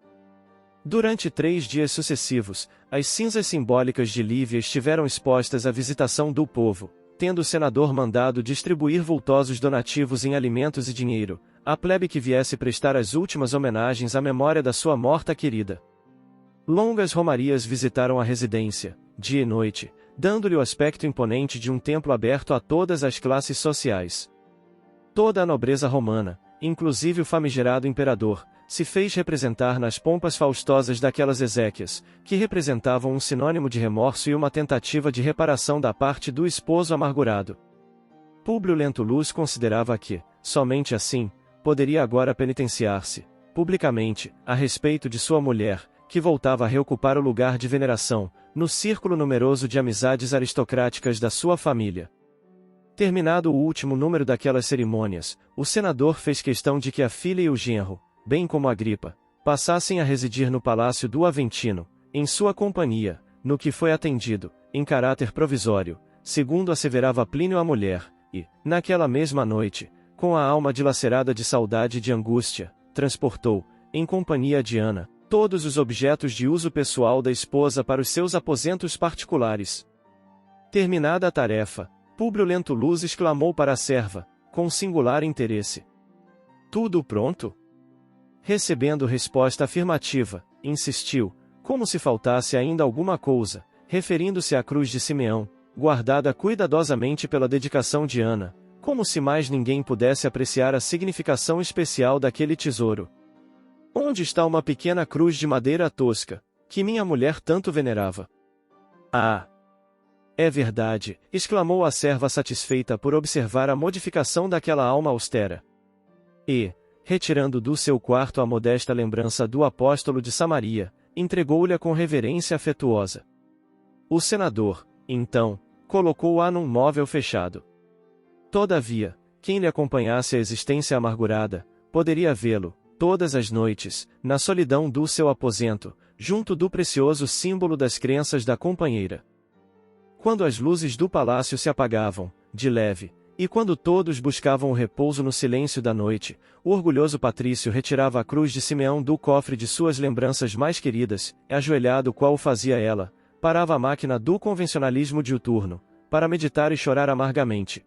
Durante 3 dias sucessivos, as cinzas simbólicas de Lívia estiveram expostas à visitação do povo, tendo o senador mandado distribuir vultosos donativos em alimentos e dinheiro, à plebe que viesse prestar as últimas homenagens à memória da sua morta querida. Longas romarias visitaram a residência, dia e noite, dando-lhe o aspecto imponente de um templo aberto a todas as classes sociais. Toda a nobreza romana, inclusive o famigerado imperador, se fez representar nas pompas faustosas daquelas exéquias, que representavam um sinônimo de remorso e uma tentativa de reparação da parte do esposo amargurado. Públio Lentulus considerava que, somente assim, poderia agora penitenciar-se, publicamente, a respeito de sua mulher, que voltava a reocupar o lugar de veneração, no círculo numeroso de amizades aristocráticas da sua família. Terminado o último número daquelas cerimônias, o senador fez questão de que a filha e o genro, bem como Agripa, passassem a residir no Palácio do Aventino, em sua companhia, no que foi atendido, em caráter provisório, segundo asseverava Plínio a mulher, e, naquela mesma noite, com a alma dilacerada de saudade e de angústia, transportou, em companhia de Ana, todos os objetos de uso pessoal da esposa para os seus aposentos particulares. Terminada a tarefa, Públio Lentulus exclamou para a serva, com singular interesse: "Tudo pronto?" Recebendo resposta afirmativa, insistiu, como se faltasse ainda alguma coisa, referindo-se à cruz de Simeão, guardada cuidadosamente pela dedicação de Ana, como se mais ninguém pudesse apreciar a significação especial daquele tesouro. "Onde está uma pequena cruz de madeira tosca, que minha mulher tanto venerava?" "Ah! É verdade!" exclamou a serva satisfeita por observar a modificação daquela alma austera. E, retirando do seu quarto a modesta lembrança do apóstolo de Samaria, entregou-lhe com reverência afetuosa. O senador, então, colocou-a num móvel fechado. Todavia, quem lhe acompanhasse a existência amargurada, poderia vê-lo, todas as noites, na solidão do seu aposento, junto do precioso símbolo das crenças da companheira. Quando as luzes do palácio se apagavam, de leve, E quando todos buscavam o repouso no silêncio da noite, o orgulhoso Patrício retirava a cruz de Simeão do cofre de suas lembranças mais queridas, e ajoelhado qual o fazia ela, parava a máquina do convencionalismo diuturno, para meditar e chorar amargamente.